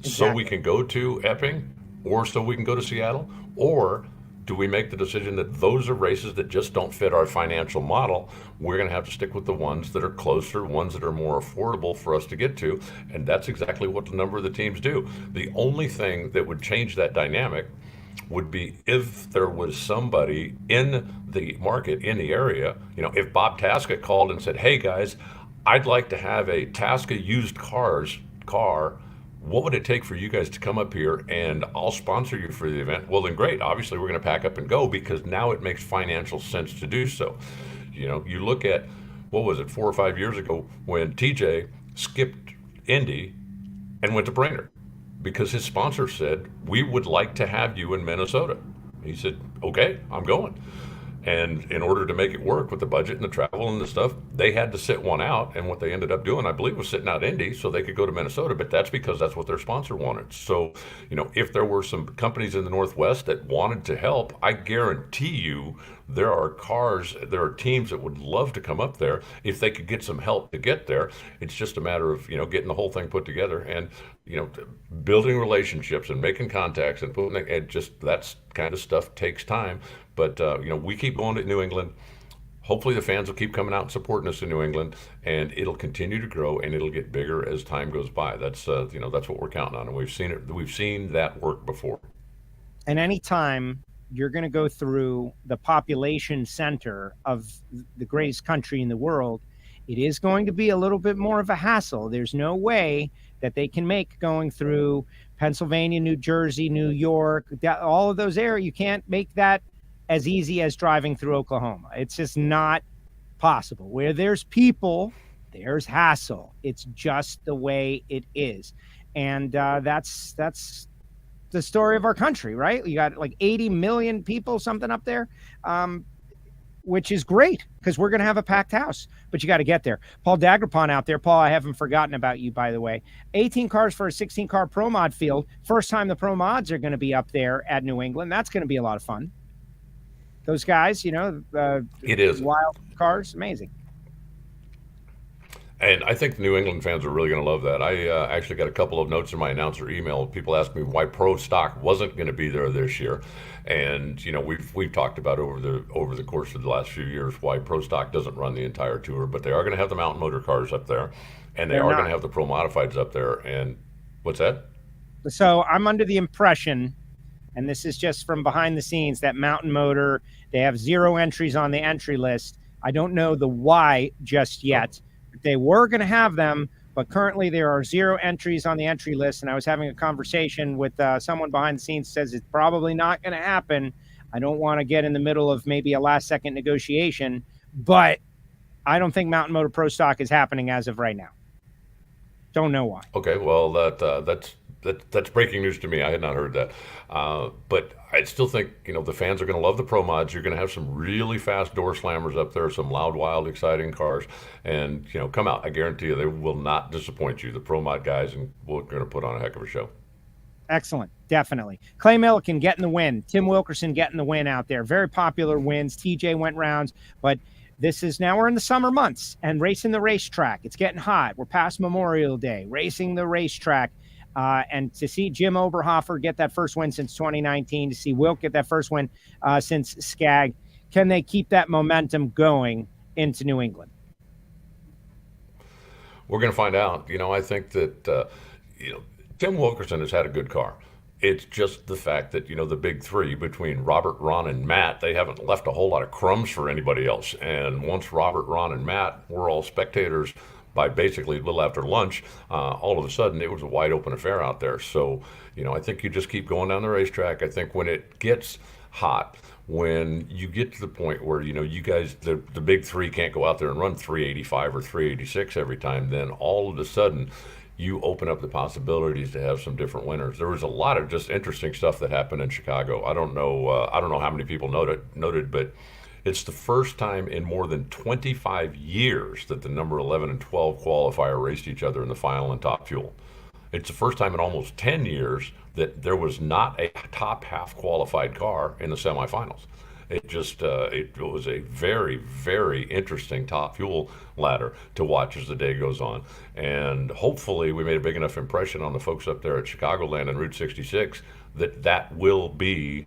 so we can go to Epping or so we can go to Seattle? Or do we make the decision that those are races that just don't fit our financial model? We're going to have to stick with the ones that are closer, ones that are more affordable for us to get to. And that's exactly what a number of the teams do. The only thing that would change that dynamic would be if there was somebody in the market, in the area, if Bob Tasca called and said, hey guys, I'd like to have a Tasca used car. What would it take for you guys to come up here and I'll sponsor you for the event? Well, then great. Obviously, we're going to pack up and go because now it makes financial sense to do so. You look at, 4 or 5 years ago when TJ skipped Indy and went to Brainerd because his sponsor said, we would like to have you in Minnesota. He said, okay, I'm going. And in order to make it work with the budget and the travel and the stuff, they had to sit one out. And what they ended up doing, I believe, was sitting out Indy so they could go to Minnesota. But that's because that's what their sponsor wanted. So, if there were some companies in the Northwest that wanted to help, I guarantee you there are teams that would love to come up there if they could get some help to get there. It's just a matter of, getting the whole thing put together and, building relationships and making contacts and putting it, that's kind of stuff takes time. But, we keep going to New England. Hopefully the fans will keep coming out and supporting us in New England, and it'll continue to grow and it'll get bigger as time goes by. That's what we're counting on. And we've seen it. We've seen that work before. And anytime you're going to go through the population center of the greatest country in the world, it is going to be a little bit more of a hassle. There's no way that they can make going through Pennsylvania, New Jersey, New York, all of those areas. You can't make that as easy as driving through Oklahoma. It's just not possible. Where there's people, there's hassle. It's just the way it is. And that's the story of our country, right? You got like 80 million people, something up there, which is great because we're going to have a packed house, but you got to get there. Paul Dagrapon out there. Paul, I haven't forgotten about you, by the way. 18 cars for a 16-car Pro Mod field. First time the Pro Mods are going to be up there at New England. That's going to be a lot of fun. Those guys, it is wild cars, amazing. And I think New England fans are really going to love that. I actually got a couple of notes in my announcer email. People asked me why Pro Stock wasn't going to be there this year, and we've talked about over the course of the last few years why Pro Stock doesn't run the entire tour, but they are going to have the mountain motor cars up there, and they're going to have the Pro Modifieds up there. And what's that? So I'm under the impression, and this is just from behind the scenes, that Mountain Motor, they have 0 entries on the entry list. I don't know the why just yet. They were going to have them, but currently there are 0 entries on the entry list. And I was having a conversation with someone behind the scenes, says it's probably not going to happen. I don't want to get in the middle of maybe a last second negotiation, but I don't think Mountain Motor Pro Stock is happening as of right now. Don't know why. Okay, well, that's breaking news to me. I had not heard that. But I still think, the fans are going to love the Pro Mods. You're going to have some really fast door slammers up there, some loud, wild, exciting cars. And, come out. I guarantee you they will not disappoint you. The Pro Mod guys, and we're going to put on a heck of a show. Excellent. Definitely. Clay Millican getting the win. Tim Wilkerson getting the win out there. Very popular wins. TJ went rounds, but we're in the summer months and racing the racetrack. It's getting hot. We're past Memorial Day, racing the racetrack. And to see Jim Oberhofer get that first win since 2019, to see Wilk get that first win since Skag, can they keep that momentum going into New England? We're going to find out. I think that, Tim Wilkerson has had a good car. It's just the fact that, the big three between Robert, Ron, and Matt, they haven't left a whole lot of crumbs for anybody else. And once Robert, Ron, and Matt were all spectators by basically a little after lunch, all of a sudden it was a wide open affair out there. So, I think you just keep going down the racetrack. I think when it gets hot, when you get to the point where, you guys, the big three can't go out there and run 385 or 386 every time, then all of a sudden you open up the possibilities to have some different winners. There was a lot of just interesting stuff that happened in Chicago. I don't know how many people noted, but it's the first time in more than 25 years that the number 11 and 12 qualifier raced each other in the final and top fuel. It's the first time in almost 10 years that there was not a top half qualified car in the semifinals. It was a very, very interesting top fuel ladder to watch as the day goes on. And hopefully we made a big enough impression on the folks up there at Chicagoland and Route 66 that will be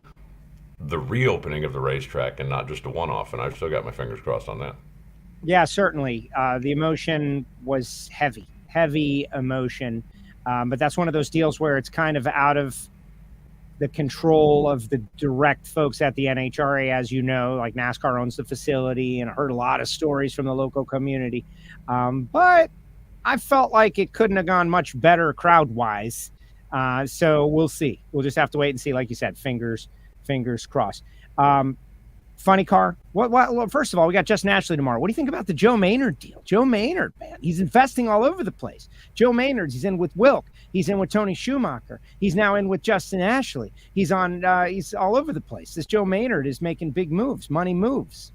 the reopening of the racetrack and not just a one-off. And I've still got my fingers crossed on that. Yeah, certainly. The emotion was heavy emotion. But that's one of those deals where it's kind of out of the control of the direct folks at the NHRA, as you know, like NASCAR owns the facility, and I heard a lot of stories from the local community. But I felt like it couldn't have gone much better crowd-wise. So we'll see. We'll just have to wait and see. Like you said, fingers crossed. Funny car. Well, first of all, we got Justin Ashley tomorrow. What do you think about the Joe Maynard deal? Joe Maynard, man, he's investing all over the place. Joe Maynard, he's in with Wilk. He's in with Tony Schumacher. He's now in with Justin Ashley. He's all over the place. This Joe Maynard is making big moves, money moves.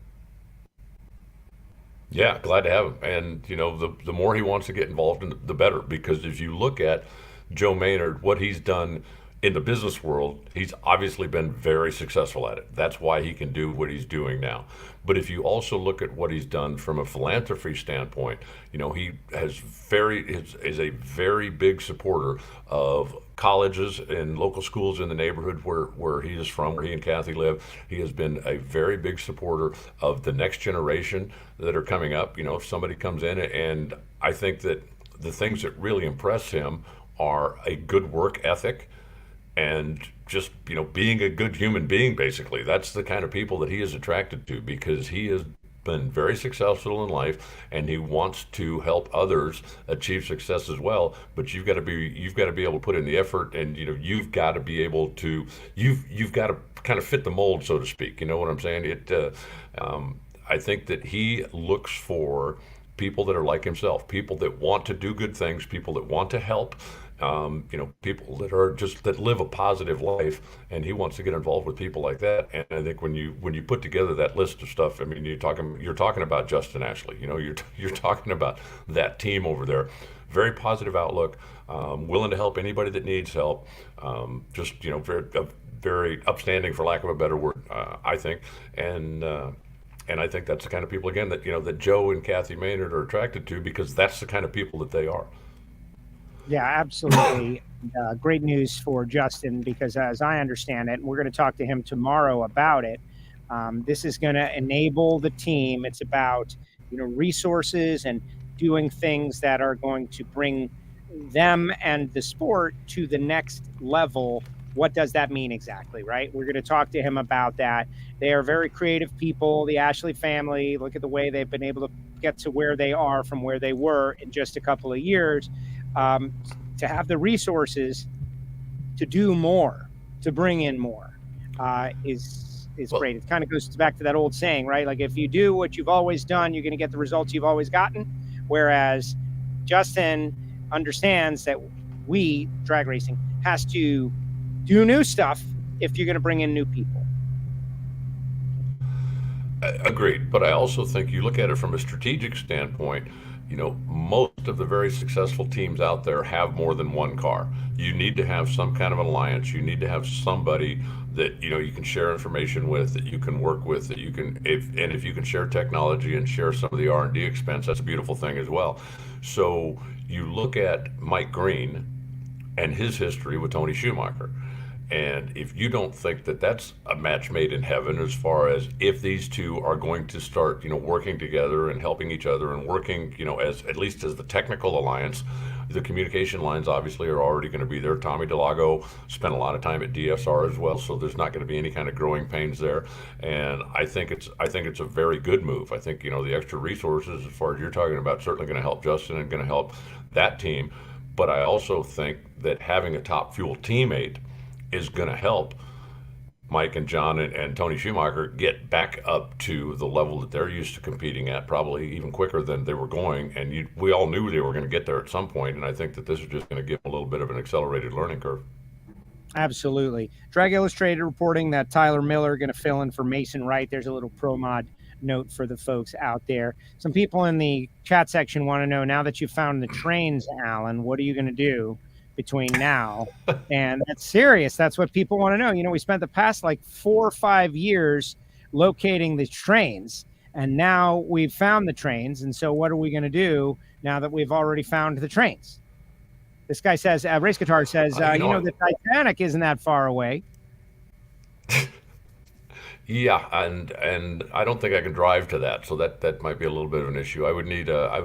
Yeah, glad to have him. And, the more he wants to get involved in the better, because if you look at Joe Maynard, what he's done in the business world, he's obviously been very successful at it. That's why he can do what he's doing now. But if you also look at what he's done from a philanthropy standpoint, he is a very big supporter of colleges and local schools in the neighborhood where he is from, where he and Kathy live. He has been a very big supporter of the next generation that are coming up. If somebody comes in, and I think that the things that really impress him are a good work ethic, and just, being a good human being, basically. That's the kind of people that he is attracted to, because he has been very successful in life, and he wants to help others achieve success as well. But you've got to be able to put in the effort, and you've got to be able to you've got to kind of fit the mold, so to speak. You know what I'm saying? I think that he looks for people that are like himself, people that want to do good things, people that want to help. People that live a positive life, and he wants to get involved with people like that. And I think when you put together that list of stuff, I mean, you're talking about Justin Ashley. You're talking about that team over there. Very positive outlook, willing to help anybody that needs help. Very upstanding, for lack of a better word, I think. And I think that's the kind of people, again, that Joe and Kathy Maynard are attracted to, because that's the kind of people that they are. Yeah, absolutely. Great news for Justin, because as I understand it, and we're going to talk to him tomorrow about it, this is going to enable the team. It's about, resources and doing things that are going to bring them and the sport to the next level. What does that mean exactly, right? We're going to talk to him about that. They are very creative people, the Ashley family. Look at the way they've been able to get to where they are from where they were in just a couple of years. To have the resources to do more, to bring in more, is great. It kind of goes back to that old saying, right? Like, if you do what you've always done, you're going to get the results you've always gotten. Whereas Justin understands that drag racing, has to do new stuff if you're going to bring in new people. Agreed. But I also think you look at it from a strategic standpoint. Most of the very successful teams out there have more than one car. You need to have some kind of alliance. You need to have somebody that you can share information with, that you can work with, that you can if you can share technology and share some of the R&D expense, that's a beautiful thing as well. So you look at Mike Green and his history with Tony Schumacher. And if you don't think that that's a match made in heaven, as far as if these two are going to start, working together and helping each other and working, as at least as the technical alliance, the communication lines obviously are already going to be there. Tommy DeLago spent a lot of time at DSR as well, so there's not going to be any kind of growing pains there. And I think it's a very good move. I think, the extra resources, as far as you're talking about, certainly going to help Justin and going to help that team. But I also think that having a Top Fuel teammate is going to help Mike and John and Tony Schumacher get back up to the level that they're used to competing at, probably even quicker than they were going. And we all knew they were going to get there at some point, and I think that this is just going to give a little bit of an accelerated learning curve. Absolutely. Drag Illustrated reporting that Tyler Miller going to fill in for Mason Wright. There's a little pro mod note for the folks out there. Some people in the chat section want to know, now that you've found the trains, Alan, what are you going to do between now? And that's serious. That's what people want to know. We spent the past 4 or 5 years locating the trains, and now we've found the trains. And so what are we going to do now that we've already found the trains? This guy says, Race Guitar says, the Titanic isn't that far away. Yeah, and I don't think I can drive to that, so that might be a little bit of an issue. I would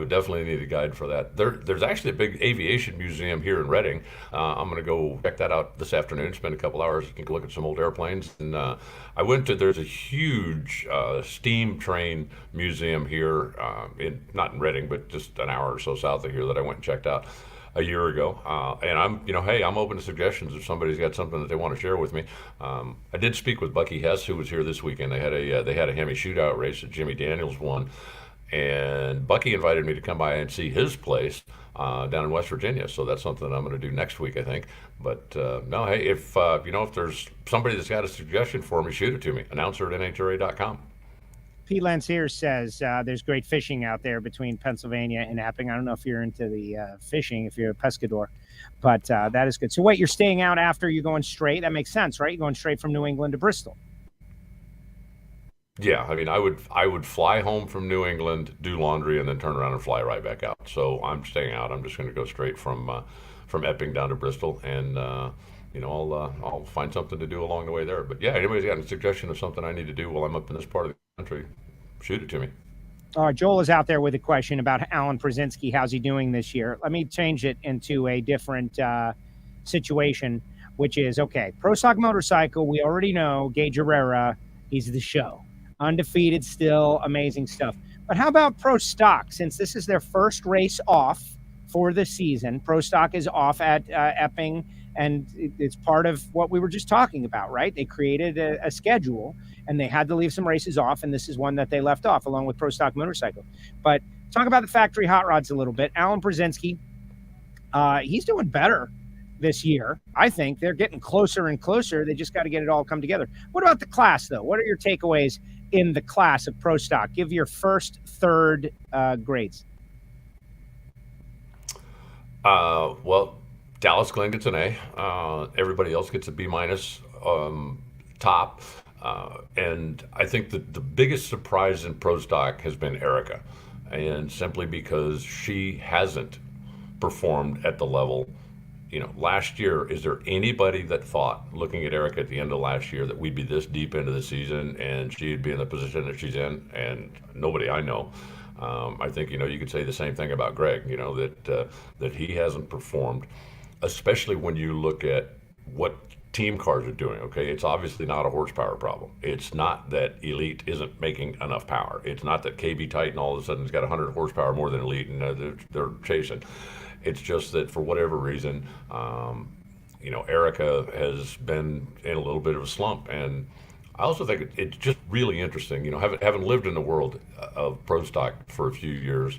definitely need a guide for that. There's actually a big aviation museum here in Reading. I'm going to go check that out this afternoon. Spend a couple hours, you can look at some old airplanes. And there's a huge steam train museum here, not in Reading, but just an hour or so south of here, that I went and checked out. a year ago. And I'm open to suggestions if somebody's got something that they want to share with me. I did speak with Bucky Hess, who was here this weekend. They had a Hemi shootout race that Jimmy Daniels won, and Bucky invited me to come by and see his place down in West Virginia. So that's something that I'm going to do next week, I think. But no, hey, if there's somebody that's got a suggestion for me, shoot it to me. Announcer@nhra.com. Pete Lancier says there's great fishing out there between Pennsylvania and Epping. I don't know if you're into the fishing, if you're a pescador, but that is good. So wait, you're staying out after you're going straight? That makes sense, right? You're going straight from New England to Bristol. Yeah, I mean, I would fly home from New England, do laundry, and then turn around and fly right back out. So I'm staying out. I'm just going to go straight from Epping down to Bristol, and I'll find something to do along the way there. But yeah, anybody's got a suggestion of something I need to do while I'm up in this part of the country, shoot it to me. All right, Joel is out there with a question about Alan Przinsky. How's he doing this year? Let me change it into a different situation, which is, okay, Pro Stock Motorcycle, we already know Gage Herrera, he's the show. Undefeated still, amazing stuff. But how about Pro Stock? Since this is their first race off for the season, Pro Stock is off at Epping, and it's part of what we were just talking about, right? They created a schedule, and they had to leave some races off, and this is one that they left off along with Pro Stock Motorcycle. But talk about the factory hot rods a little bit. Alan Przinsky, he's doing better this year. I think they're getting closer and closer. They just got to get it all come together. What about the class, though? What are your takeaways in the class of Pro Stock? Give your first, third grades. Well, Dallas Glenn gets an A. Everybody else gets a B minus top. And I think that the biggest surprise in Pro Stock has been Erica, and simply because she hasn't performed at the level. Last year, is there anybody that thought, looking at Erica at the end of last year, that we'd be this deep into the season and she'd be in the position that she's in? And nobody I know. I think, you could say the same thing about Greg, that he hasn't performed, especially when you look at what team cars are doing. Okay, it's obviously not a horsepower problem. It's not that Elite isn't making enough power. It's not that KB Titan all of a sudden has got 100 horsepower more than Elite and they're chasing. It's just that for whatever reason, Erica has been in a little bit of a slump. And I also think it's just really interesting, having lived in the world of Pro Stock for a few years,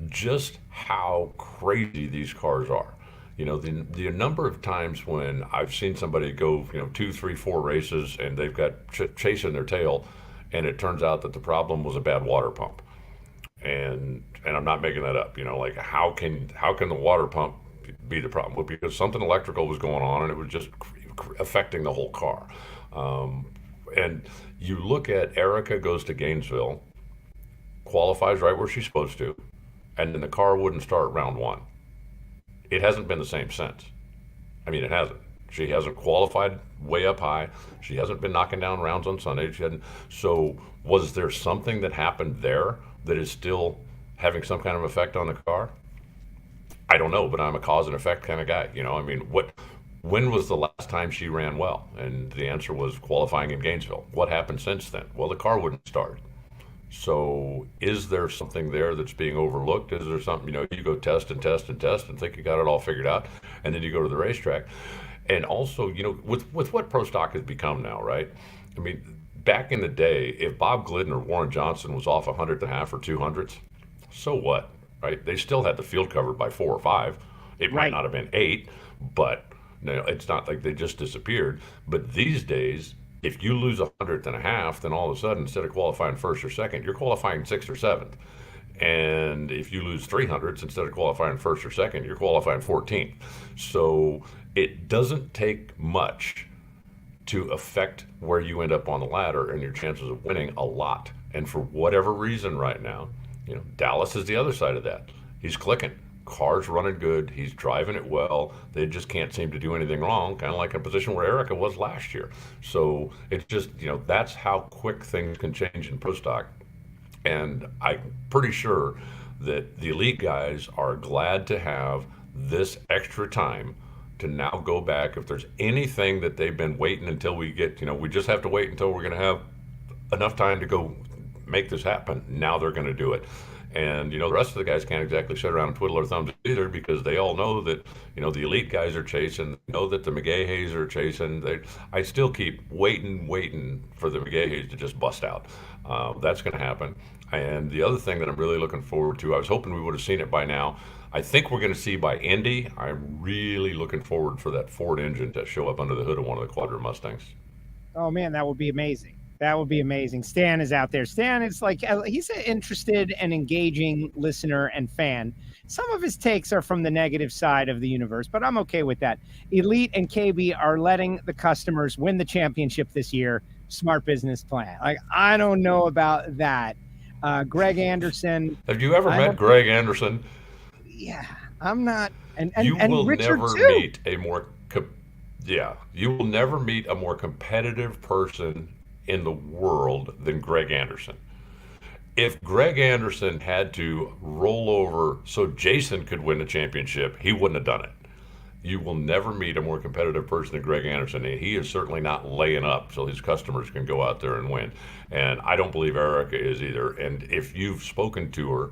just how crazy these cars are. The number of times when I've seen somebody go, 2, 3, 4 races and they've got chasing their tail, and it turns out that the problem was a bad water pump. And I'm not making that up, like how can the water pump be the problem? Well, because something electrical was going on and it was just affecting the whole car. And you look at Erica goes to Gainesville, qualifies right where she's supposed to, and then the car wouldn't start round 1. It hasn't been the same since. I mean, it hasn't. She hasn't qualified way up high. She hasn't been knocking down rounds on Sunday. So was there something that happened there that is still having some kind of effect on the car? I don't know, but I'm a cause and effect kind of guy. When was the last time she ran well? And the answer was qualifying in Gainesville. What happened since then? Well, the car wouldn't start. So is there something there that's being overlooked? Is there something, you go test and test and test and think you got it all figured out, and then you go to the racetrack. And also, with what Pro Stock has become now, right? I mean, back in the day, if Bob Glidden or Warren Johnson was off 100.5 or 200s, so what, right? They still had the field covered by 4 or 5. It might not have been 8, but it's not like they just disappeared. But these days, if you lose 100.5, then all of a sudden, instead of qualifying first or second, you're qualifying 6th or 7th. And if you lose 300s, instead of qualifying first or second, you're qualifying 14th. So it doesn't take much to affect where you end up on the ladder and your chances of winning a lot. And for whatever reason right now, Dallas is the other side of that. He's clicking. Car's running good. He's driving it well. They just can't seem to do anything wrong, kind of like a position where Erica was last year. So it's just, that's how quick things can change in Pro Stock. And I'm pretty sure that the Elite guys are glad to have this extra time to now go back. If there's anything that they've been waiting until we get, we just have to wait until we're going to have enough time to go make this happen. Now they're going to do it. And, the rest of the guys can't exactly sit around and twiddle their thumbs either, because they all know that, the elite guys are chasing, know that the McGaheys are chasing. I still keep waiting for the McGaheys to just bust out. That's going to happen. And the other thing that I'm really looking forward to, I was hoping we would have seen it by now. I think we're going to see by Indy. I'm really looking forward for that Ford engine to show up under the hood of one of the Quadra Mustangs. Oh, man, that would be amazing. That would be amazing. Stan is out there. Stan is like, he's an interested and engaging listener and fan. Some of his takes are from the negative side of the universe, but I'm okay with that. Elite and KB are letting the customers win the championship this year. Smart business plan. Like, I don't know about that. Greg Anderson. Have you ever met Greg Anderson? Yeah, I'm not. And you will Richard never too. meet a more. You will never meet a more competitive person in the world than Greg Anderson. If Greg Anderson had to roll over so Jason could win the championship, he wouldn't have done it. You will never meet a more competitive person than Greg Anderson. He is certainly not laying up so his customers can go out there and win. And I don't believe Erica is either. And if you've spoken to her,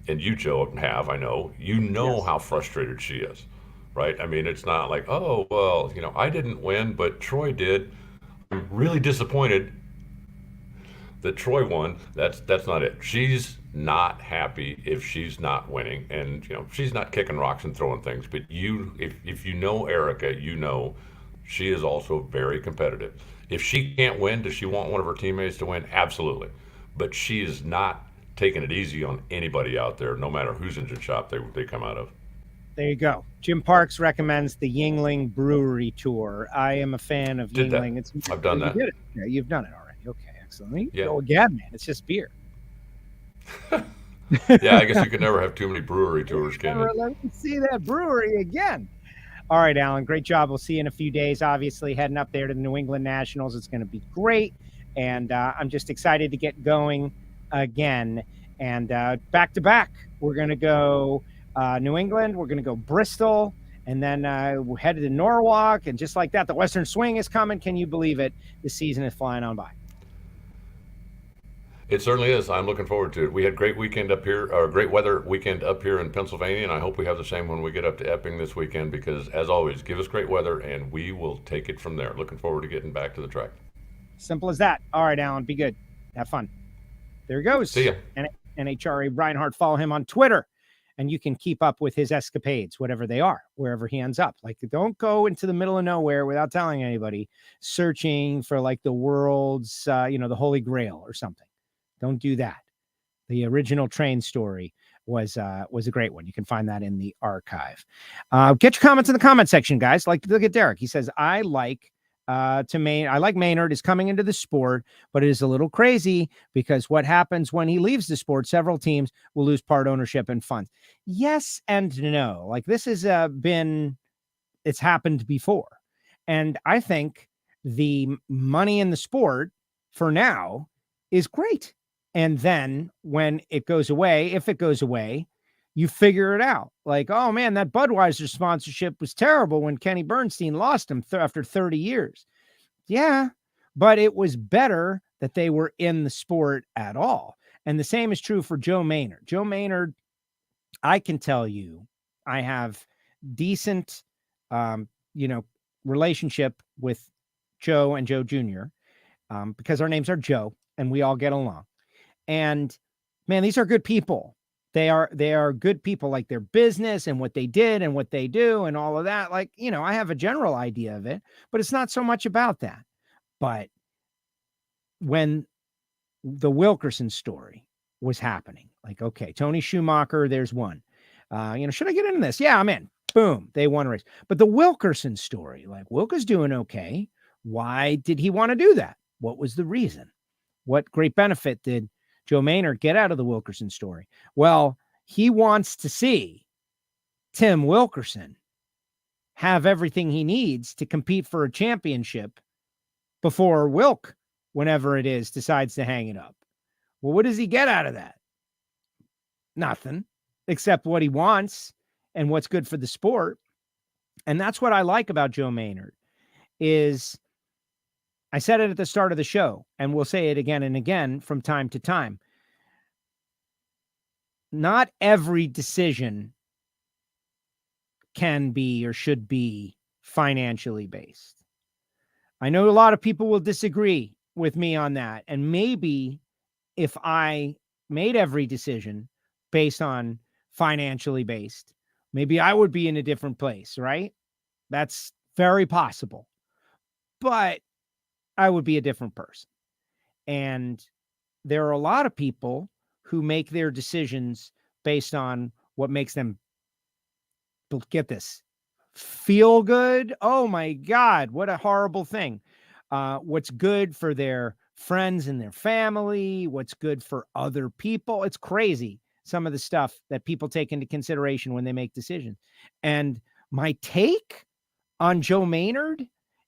and you, Joe, have, I know, yes, how frustrated she is, right? I mean, it's not like, oh, well, I didn't win, but Troy did. I'm really disappointed that Troy won. That's not it. She's not happy if she's not winning, and she's not kicking rocks and throwing things. But if you know Erica, she is also very competitive. If she can't win, does she want one of her teammates to win? Absolutely. But she is not taking it easy on anybody out there, no matter whose engine shop they come out of. There you go. Jim Parks recommends the Yuengling Brewery Tour. I am a fan of Yuengling. I've done that. You did it. Yeah, you've done it already. Okay, excellent. Yeah. Go again, man. It's just beer. Yeah, I guess you can never have too many brewery tours, can you? Let me see that brewery again. All right, Alan, great job. We'll see you in a few days. Obviously, heading up there to the New England Nationals. It's going to be great. And I'm just excited to get going again. And back to back, we're going to go New England, we're going to go Bristol, and then we're headed to Norwalk, and just like that, the Western Swing is coming. Can you believe it? The season is flying on by. It certainly is. I'm looking forward to it. We had great weather weekend up here in Pennsylvania, and I hope we have the same when we get up to Epping this weekend, because, as always, give us great weather, and we will take it from there. Looking forward to getting back to the track. Simple as that. All right, Alan, be good. Have fun. There he goes. See ya. NHRA Reinhart. Follow him on Twitter, and you can keep up with his escapades, whatever they are, wherever he ends up. Like, don't go into the middle of nowhere without telling anybody, searching for like the world's, the Holy Grail or something. Don't do that. The original train story was a great one. You can find that in the archive. Get your comments in the comment section, guys. Like, look at Derek. He says, I like Maynard is coming into the sport, but it is a little crazy because what happens when he leaves the sport, several teams will lose part ownership and funds. Yes and no. Like, this has it's happened before. And I think the money in the sport for now is great. And then when it goes away, if it goes away, you figure it out. Like, oh man, that Budweiser sponsorship was terrible when Kenny Bernstein lost him after 30 years. Yeah, but it was better that they were in the sport at all. And the same is true for Joe Maynard. Joe Maynard, I can tell you, I have decent, relationship with Joe and Joe Jr. Because our names are Joe and we all get along. And man, these are good people. They are good people, like their business and what they did and what they do and all of that. Like, I have a general idea of it, but it's not so much about that. But when the Wilkerson story was happening, like, okay, Tony Schumacher, there's one. Should I get into this? Yeah, I'm in. Boom, they won a race. But the Wilkerson story, like, Wilker's doing okay. Why did he want to do that? What was the reason? What great benefit did Joe Maynard get out of the Wilkerson story? Well, he wants to see Tim Wilkerson have everything he needs to compete for a championship before Wilk, whenever it is, decides to hang it up. Well, what does he get out of that? Nothing, except what he wants and what's good for the sport. And that's what I like about Joe Maynard is, I said it at the start of the show, and we'll say it again and again from time to time. not every decision can be or should be financially based. I know a lot of people will disagree with me on that. And maybe if I made every decision based on financially based, maybe I would be in a different place, right? That's very possible. But I would be a different person. And there are a lot of people who make their decisions based on what makes them, get this, feel good. Oh my God, what a horrible thing. What's good for their friends and their family, what's good for other people. It's crazy, some of the stuff that people take into consideration when they make decisions. And my take on Joe Maynard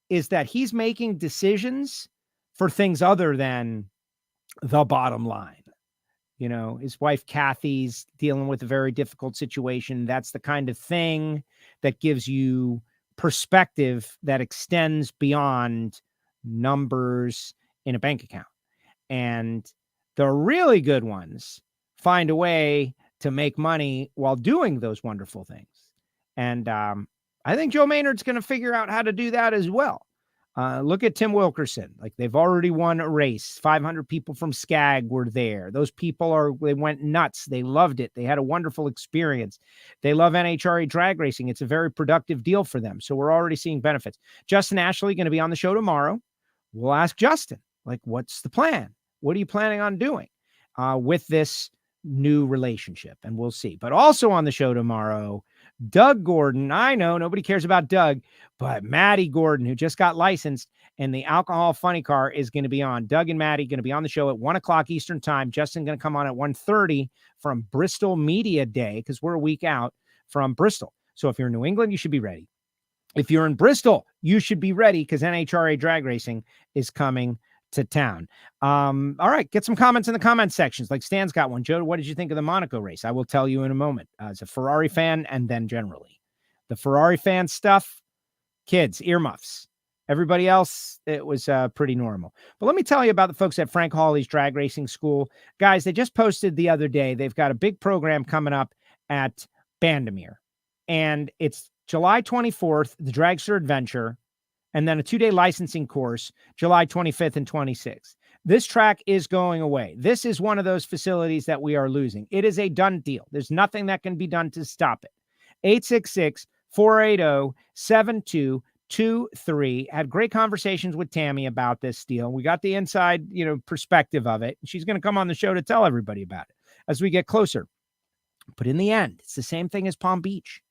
is that he's making decisions for things other than the bottom line. You know, his wife, Kathy's dealing with a very difficult situation. That's the kind of thing that gives you perspective that extends beyond numbers in a bank account. And the really good ones find a way to make money while doing those wonderful things. And I think Joe Maynard's going to figure out how to do that as well. Look at Tim Wilkerson. Like, they've already won a race. 500 people from Skag were there. Those people they went nuts. They loved it. They had a wonderful experience. They love NHRA drag racing. It's a very productive deal for them. So we're already seeing benefits. Justin Ashley going to be on the show tomorrow. We'll ask Justin, like, what's the plan? What are you planning on doing with this new relationship? And we'll see. But also on the show tomorrow, Doug Gordon. I know nobody cares about Doug, but Maddie Gordon, who just got licensed, and the Alcohol Funny Car is going to be on. Doug and Maddie going to be on the show at 1:00 Eastern time. Justin going to come on at 1:30 from Bristol Media Day, because we're a week out from Bristol. So if you're in New England, you should be ready. If you're in Bristol, you should be ready, because NHRA drag racing is coming to town. All right, get some comments in the comment sections. Like Stan's got one. Joe, what did you think of the Monaco race? I will tell you in a moment. As a Ferrari fan, and then generally the Ferrari fan stuff, kids, earmuffs. Everybody else, it was pretty normal. But let me tell you about the folks at Frank Hawley's Drag Racing School. Guys, they just posted the other day. They've got a big program coming up at Bandamere, and it's July 24th, the Dragster Adventure, and then a 2-day licensing course, July 25th and 26th. This track is going away. This is one of those facilities that we are losing. It is a done deal. There's nothing that can be done to stop it. 866-480-7223. Had great conversations with Tammy about this deal. We got the inside, perspective of it. She's going to come on the show to tell everybody about it as we get closer. But in the end, it's the same thing as Palm Beach.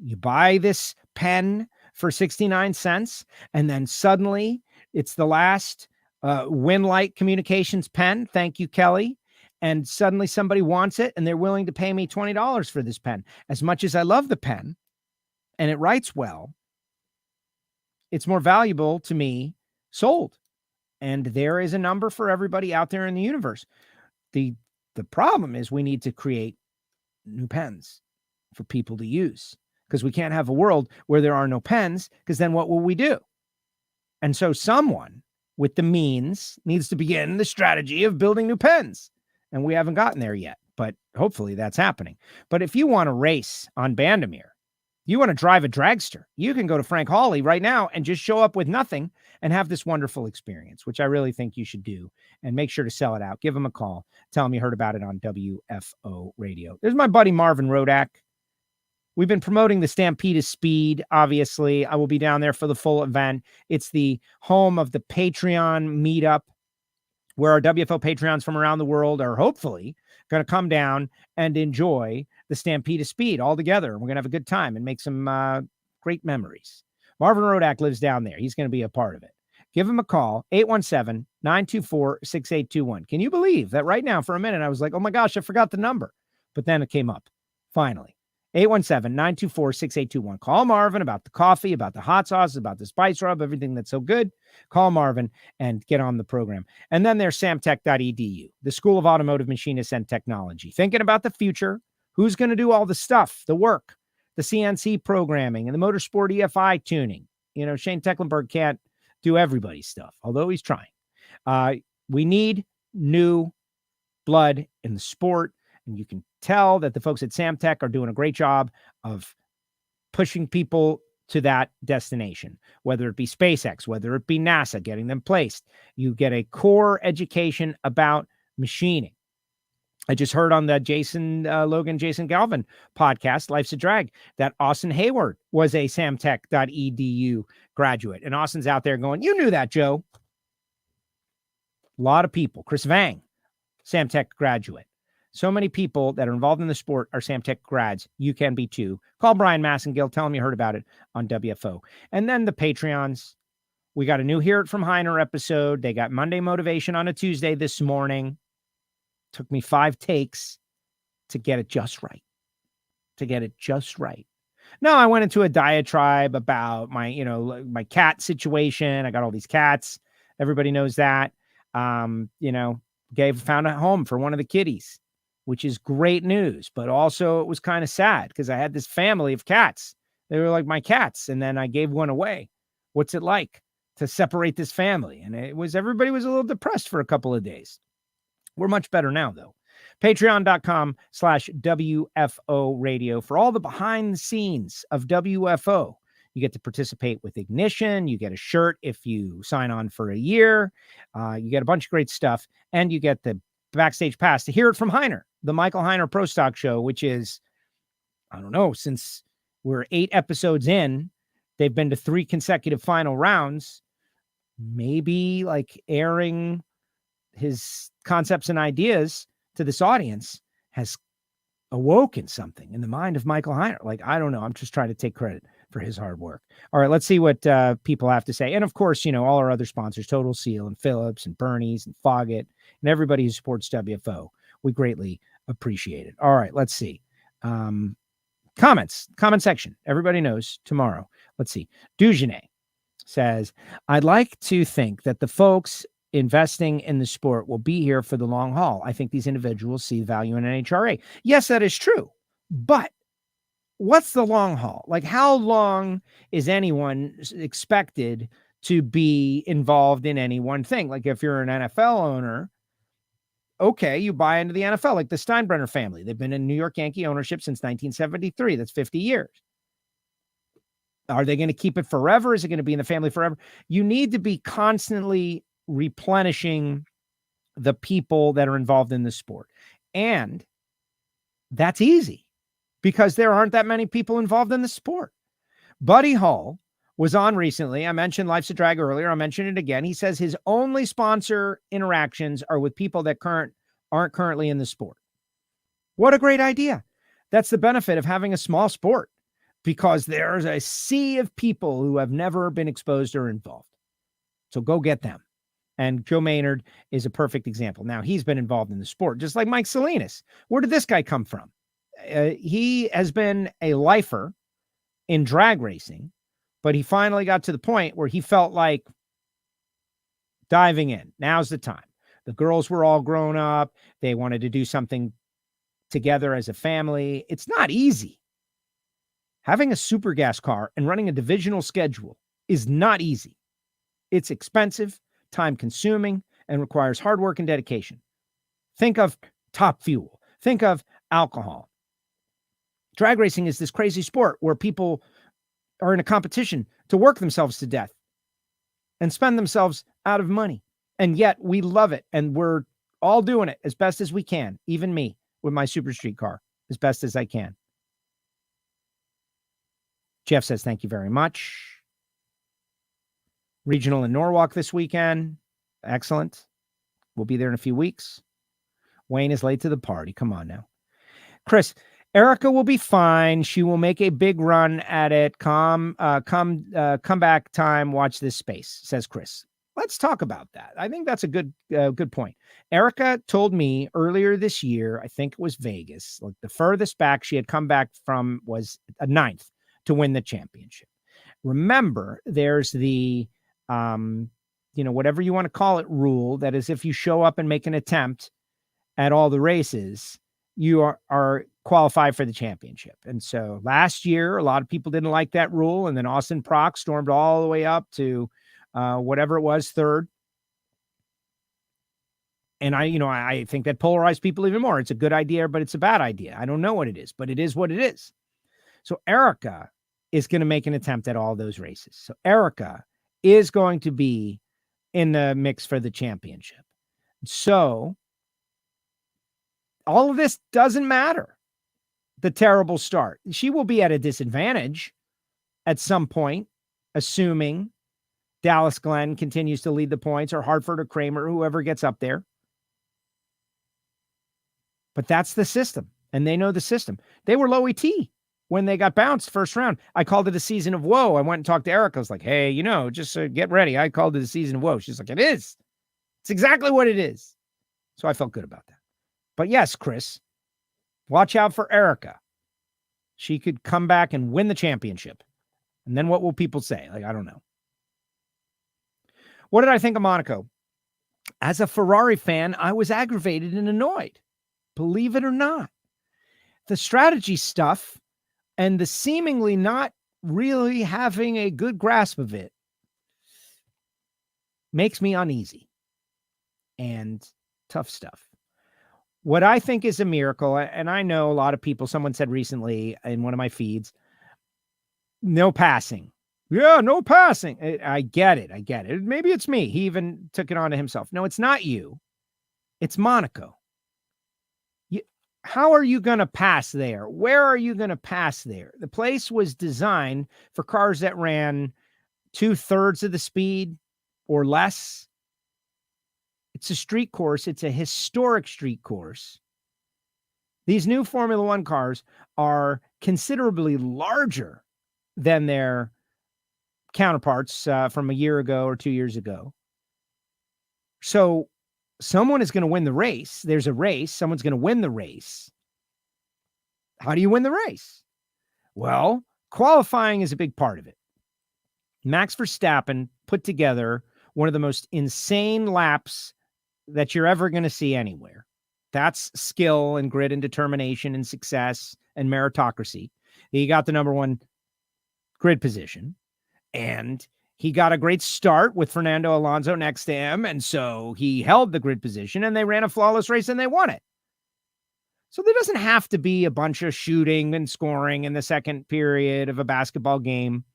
You buy this pen for 69 cents, and then suddenly it's the last Winlight Communications pen. Thank you, Kelly. And suddenly somebody wants it, and they're willing to pay me $20 for this pen. As much as I love the pen, and it writes well, it's more valuable to me sold. And there is a number for everybody out there in the universe. The problem is we need to create new pens for people to use, because we can't have a world where there are no pens, because then what will we do? And so someone with the means needs to begin the strategy of building new pens. And we haven't gotten there yet, but hopefully that's happening. But if you want to race on Bandamere, you want to drive a dragster, you can go to Frank Hawley right now and just show up with nothing and have this wonderful experience, which I really think you should do. And make sure to sell it out. Give them a call. Tell them you heard about it on WFO Radio. There's my buddy Marvin Rodak. We've been promoting the Stampede of Speed, obviously. I will be down there for the full event. It's the home of the Patreon meetup, where our WFO Patreons from around the world are hopefully going to come down and enjoy the Stampede of Speed all together. We're going to have a good time and make some great memories. Marvin Rodak lives down there. He's going to be a part of it. Give him a call, 817-924-6821. Can you believe that right now for a minute I was like, oh my gosh, I forgot the number. But then it came up, finally. 817-924-6821. Call Marvin about the coffee, about the hot sauce, about the spice rub, everything that's so good. Call Marvin and get on the program. And then there's samtech.edu, the School of Automotive Machinists and Technology. Thinking about the future, who's going to do all the stuff, the work, the CNC programming, and the motorsport EFI tuning. Shane Tecklenburg can't do everybody's stuff, although he's trying. We need new blood in the sport. And you can tell that the folks at Samtech are doing a great job of pushing people to that destination, whether it be SpaceX, whether it be NASA, getting them placed. You get a core education about machining. I just heard on the Jason Galvin podcast, Life's a Drag, that Austin Hayward was a samtech.edu graduate. And Austin's out there going, you knew that, Joe. A lot of people. Chris Vang, Samtech graduate. So many people that are involved in the sport are Samtech grads. You can be too. Call Brian Massengill. Tell him you heard about it on WFO. And then the Patreons. We got a new Hear It From Heiner episode. They got Monday Motivation on a Tuesday this morning. Took me 5 takes to get it just right. No, I went into a diatribe about my cat situation. I got all these cats. Everybody knows that. Found a home for one of the kitties, which is great news. But also it was kind of sad because I had this family of cats. They were like my cats. And then I gave one away. What's it like to separate this family? And everybody was a little depressed for a couple of days. We're much better now, though. Patreon.com/WFO radio for all the behind the scenes of WFO. You get to participate with Ignition. You get a shirt if you sign on for a year. You get a bunch of great stuff. And you get the backstage pass to Hear It From Heiner, the Michael Heiner Pro Stock Show, which is, I don't know, since we're 8 episodes in, they've been to 3 consecutive final rounds. Maybe like airing his concepts and ideas to this audience has awoken something in the mind of Michael Heiner. Like, I don't know. I'm just trying to take credit for his hard work. All right, let's see what people have to say. And of course, all our other sponsors, Total Seal and Phillips and Bernie's and Foggett and everybody who supports WFO. We greatly appreciate it. All right, let's see. Comments, comment section. Everybody knows tomorrow. Let's see. Dugenet says, I'd like to think that the folks investing in the sport will be here for the long haul. I think these individuals see value in NHRA. Yes, that is true. But what's the long haul? Like, how long is anyone expected to be involved in any one thing? Like, if you're an NFL owner, okay, you buy into the NFL, like the Steinbrenner family. They've been in New York Yankee ownership since 1973. That's 50 years. Are they going to keep it forever? Is it going to be in the family forever? You need to be constantly replenishing the people that are involved in the sport. And that's easy because there aren't that many people involved in the sport. Buddy Hall was on recently. I mentioned Life's a Drag earlier. I'll mention it again. He says his only sponsor interactions are with people that aren't currently in the sport. What a great idea. That's the benefit of having a small sport, because there's a sea of people who have never been exposed or involved. So go get them. And Joe Maynard is a perfect example. Now, he's been involved in the sport, just like Mike Salinas. Where did this guy come from? He has been a lifer in drag racing, but he finally got to the point where he felt like diving in. Now's the time. The girls were all grown up. They wanted to do something together as a family. It's not easy. Having a super gas car and running a divisional schedule is not easy. It's expensive, time-consuming, and requires hard work and dedication. Think of Top Fuel. Think of alcohol. Drag racing is this crazy sport where people are in a competition to work themselves to death and spend themselves out of money. And yet we love it, and we're all doing it as best as we can, even me with my super street car, as best as I can. Jeff says, thank you very much. Regional in Norwalk this weekend. Excellent. We'll be there in a few weeks. Wayne is late to the party. Come on now. Chris, Erica will be fine. She will make a big run at it. Come back time. Watch this space, says Chris. Let's talk about that. I think that's a good point. Erica told me earlier this year, I think it was Vegas, like the furthest back she had come back from was a 9th to win the championship. Remember, there's the whatever you want to call it, rule that is if you show up and make an attempt at all the races, you are qualified for the championship. And so last year, a lot of people didn't like that rule. And then Austin Prock stormed all the way up to whatever it was, 3rd. And I think that polarized people even more. It's a good idea, but it's a bad idea. I don't know what it is, but it is what it is. So Erica is going to make an attempt at all those races. So Erica is going to be in the mix for the championship. So all of this doesn't matter. The terrible start. She will be at a disadvantage at some point, assuming Dallas Glenn continues to lead the points, or Hartford or Kramer, whoever gets up there. But that's the system, and they know the system. They were low ET when they got bounced first round. I called it a season of woe. I went and talked to Erica. I was like, hey, just get ready. I called it a season of woe. She's like, it is. It's exactly what it is. So I felt good about that. But yes, Chris, watch out for Erica. She could come back and win the championship. And then what will people say? Like, I don't know. What did I think of Monaco? As a Ferrari fan, I was aggravated and annoyed. Believe it or not. The strategy stuff and the seemingly not really having a good grasp of it makes me uneasy and tough stuff. What I think is a miracle, and I know a lot of people, someone said recently in one of my feeds, no passing. Yeah, no passing. I get it. Maybe it's me. He even took it on to himself. No, it's not you. It's Monaco. How are you going to pass there? Where are you going to pass there? The place was designed for cars that ran 2/3 of the speed or less. It's a street course. It's a historic street course. These new Formula One cars are considerably larger than their counterparts from a year ago or 2 years ago. So someone is going to win the race. There's a race. Someone's going to win the race. How do you win the race? Well, qualifying is a big part of it. Max Verstappen put together one of the most insane laps that you're ever going to see anywhere. That's skill and grit and determination and success and meritocracy. He got the number one grid position, and he got a great start with Fernando Alonso next to him, and so he held the grid position, and they ran a flawless race, and they won it. So there doesn't have to be a bunch of shooting and scoring in the second period of a basketball game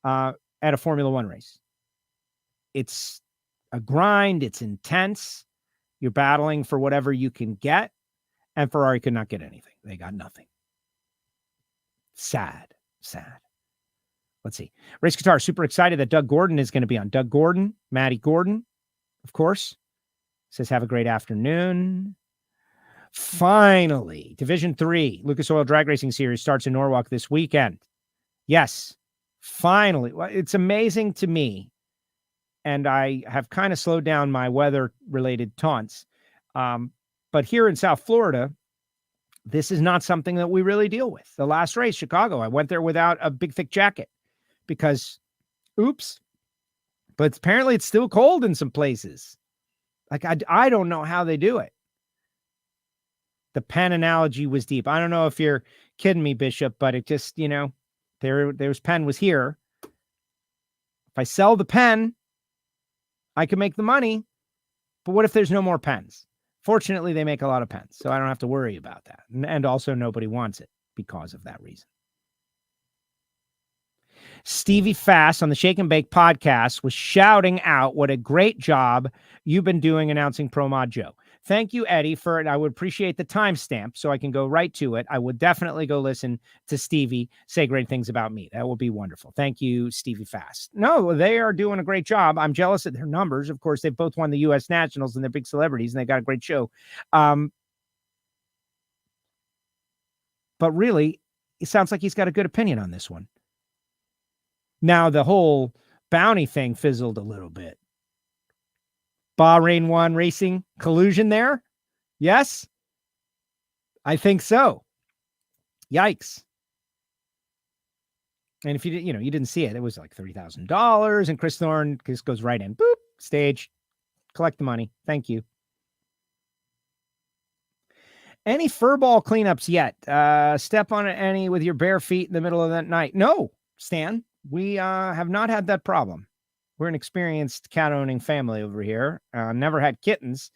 at a Formula One race. It's a grind. It's intense. You're battling for whatever you can get, and Ferrari could not get anything. They got nothing. Sad. Let's see. Race Guitar, super excited that Doug Gordon is going to be on. Doug Gordon, Matty Gordon, of course. Says, have a great afternoon. Finally, Division 3, Lucas Oil Drag Racing Series starts in Norwalk this weekend. Yes, finally. It's amazing to me, and I have kind of slowed down my weather-related taunts. But here in South Florida, this is not something that we really deal with. The last race, Chicago, I went there without a big, thick jacket because, oops. But apparently it's still cold in some places. Like, I don't know how they do it. The pen analogy was deep. I don't know if you're kidding me, Bishop, but it just, there's pen was here. If I sell the pen, I can make the money. But what if there's no more pens? Fortunately, they make a lot of pens, so I don't have to worry about that. And also, nobody wants it because of that reason. Stevie Fast on the Shake and Bake podcast was shouting out what a great job you've been doing announcing Pro Mod Joe. Thank you, Eddie, for it. I would appreciate the timestamp so I can go right to it. I would definitely go listen to Stevie say great things about me. That will be wonderful. Thank you, Stevie Fast. No, they are doing a great job. I'm jealous of their numbers. Of course, they both won the U.S. Nationals and they're big celebrities and they got a great show. But really, it sounds like he's got a good opinion on this one. Now, the whole bounty thing fizzled a little bit. Bahrain 1 racing collusion there? Yes? I think so. Yikes. And if you didn't see it, it was like $30,000 and Chris Thorne just goes right in. Boop, stage. Collect the money. Thank you. Any furball cleanups yet? Step on any with your bare feet in the middle of that night? No, Stan. We have not had that problem. We're an experienced cat-owning family over here. Never had kittens,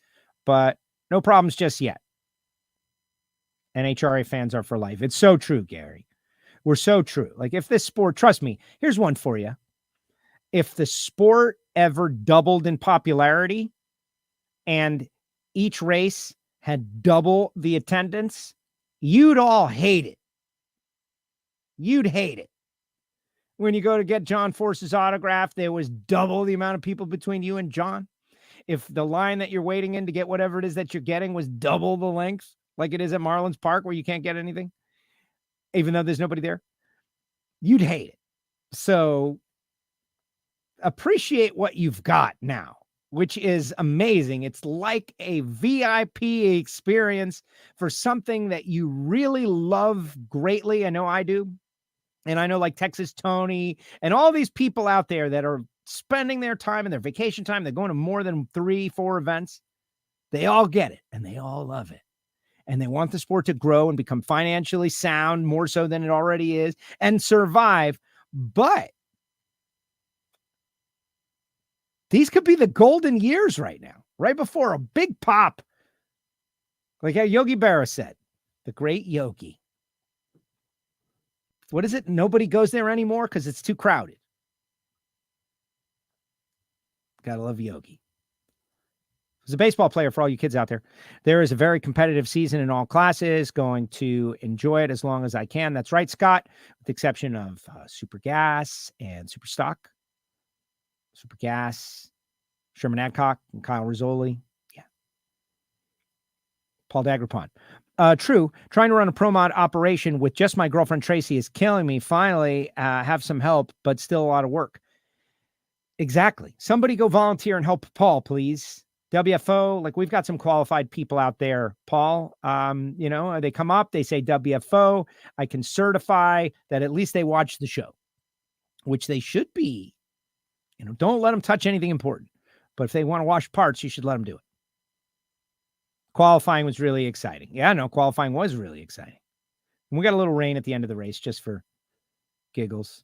but no problems just yet. NHRA fans are for life. It's so true, Gary. We're so true. Like if this sport, trust me, here's one for you. If the sport ever doubled in popularity and each race had double the attendance, you'd all hate it. You'd hate it. When you go to get John Force's autograph, there was double the amount of people between you and John. If the line that you're waiting in to get whatever it is that you're getting was double the length, like it is at Marlins Park where you can't get anything, even though there's nobody there, you'd hate it. So appreciate what you've got now, which is amazing. It's like a VIP experience for something that you really love greatly. I know I do. And I know like Texas Tony and all these people out there that are spending their time and their vacation time. They're going to more than 3-4 events. They all get it and they all love it. And they want the sport to grow and become financially sound more so than it already is and survive. But these could be the golden years right now, right before a big pop. Like how Yogi Berra said, the great Yogi. What is it? Nobody goes there anymore because it's too crowded. Gotta love Yogi. As a baseball player, for all you kids out there, there is a very competitive season in all classes. Going to enjoy it as long as I can. That's right, Scott, with the exception of Super Gas and Super Stock. Super Gas, Sherman Adcock, and Kyle Rizzoli. Yeah. Paul Dagrapon. True. Trying to run a pro mod operation with just my girlfriend Tracy is killing me. Finally, have some help, but still a lot of work. Exactly. Somebody go volunteer and help Paul, please. WFO, like we've got some qualified people out there, Paul. They come up, they say WFO. I can certify that at least they watch the show, which they should be. Don't let them touch anything important. But if they want to wash parts, you should let them do it. Qualifying was really exciting. Yeah, no, qualifying was really exciting. And we got a little rain at the end of the race just for giggles.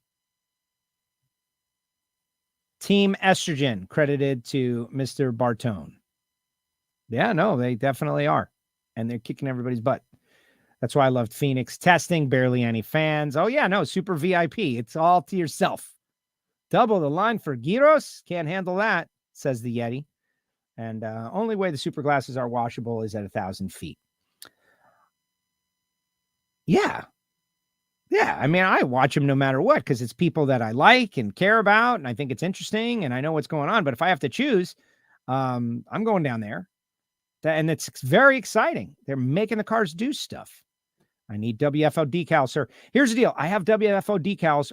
Team Estrogen credited to Mr. Bartone. Yeah, no, they definitely are. And they're kicking everybody's butt. That's why I loved Phoenix testing. Barely any fans. Oh, yeah, no, super VIP. It's all to yourself. Double the line for gyros. Can't handle that, says the Yeti. And only way the super glasses are washable is at 1,000 feet. Yeah. Yeah. I mean, I watch them no matter what, because it's people that I like and care about. And I think it's interesting and I know what's going on. But if I have to choose, I'm going down there. And it's very exciting. They're making the cars do stuff. I need WFO decals, sir. Here's the deal. I have WFO decals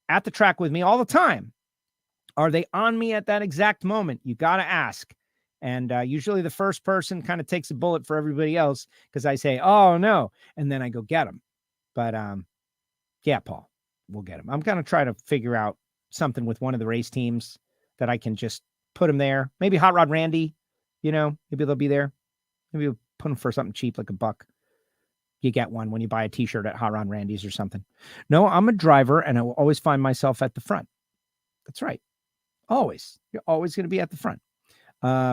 at the track with me all the time. Are they on me at that exact moment? You got to ask. And usually the first person kind of takes a bullet for everybody else because I say, oh, no. And then I go get them. But yeah, Paul, we'll get them. I'm going to try to figure out something with one of the race teams that I can just put them there. Maybe Hot Rod Randy, maybe they'll be there. Maybe we'll put them for something cheap, like $1. You get one when you buy a t-shirt at Hot Rod Randy's or something. No, I'm a driver and I will always find myself at the front. That's right. Always. You're always going to be at the front.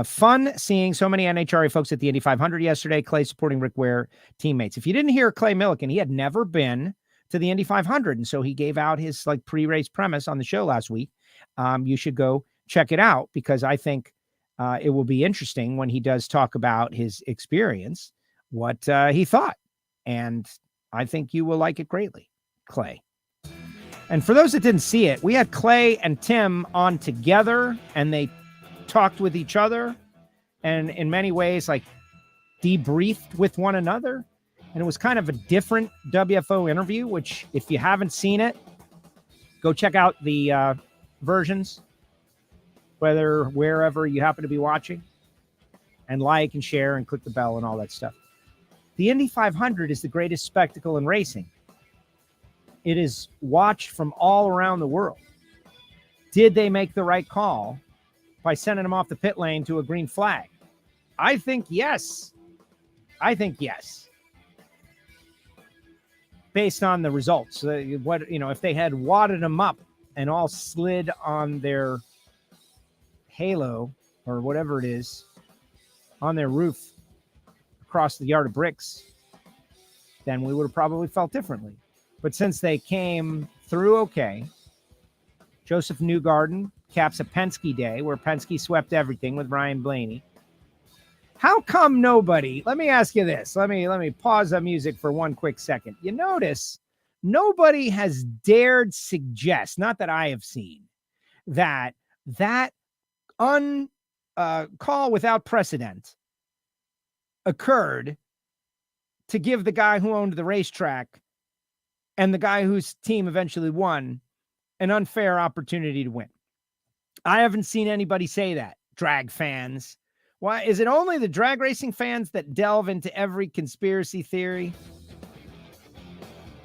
Fun seeing so many NHRA folks at the Indy 500 yesterday. Clay supporting Rick Ware teammates. If you didn't hear Clay Millican, he had never been to the Indy 500. And so he gave out his pre-race premise on the show last week. You should go check it out because I think it will be interesting when he does talk about his experience, what he thought. And I think you will like it greatly, Clay. And for those that didn't see it, we had Clay and Tim on together and they talked with each other and in many ways debriefed with one another. And it was kind of a different WFO interview, which if you haven't seen it, go check out the versions, wherever you happen to be watching, and like and share and click the bell and all that stuff. The Indy 500 is the greatest spectacle in racing. It is watched from all around the world. Did they make the right call by sending him off the pit lane to a green flag? I think yes. Based on the results, if they had wadded him up and all slid on their halo or whatever it is on their roof across the yard of bricks, then we would have probably felt differently. But since they came through okay, Joseph Newgarden caps a Penske day where Penske swept everything with Ryan Blaney. How come nobody, let me ask you this. Let me pause the music for one quick second. You notice nobody has dared suggest, not that I have seen, that call without precedent occurred to give the guy who owned the racetrack and the guy whose team eventually won an unfair opportunity to win. I haven't seen anybody say that. Drag fans. Why is it only the drag racing fans that delve into every conspiracy theory?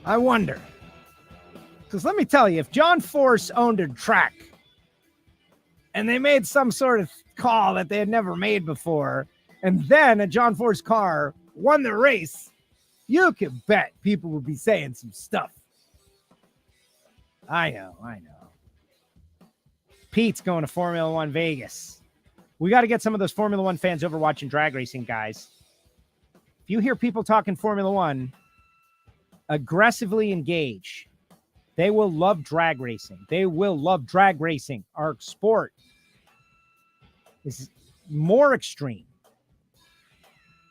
I wonder. Because let me tell you, if John Force owned a track and they made some sort of call that they had never made before, and then a John Force car won the race, you can bet people would be saying some stuff. I know. Pete's going to Formula One Vegas. We got to get some of those Formula One fans over watching drag racing, guys. If you hear people talking Formula One, aggressively engage. They will love drag racing. They will love drag racing. Our sport is more extreme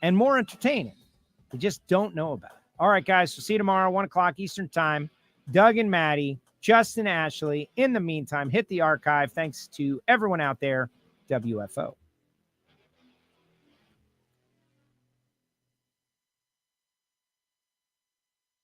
and more entertaining. They just don't know about it. All right, guys. We'll see you tomorrow, 1 o'clock Eastern time. Doug and Maddie, Justin, Ashley. In the meantime, hit the archive. Thanks to everyone out there. WFO.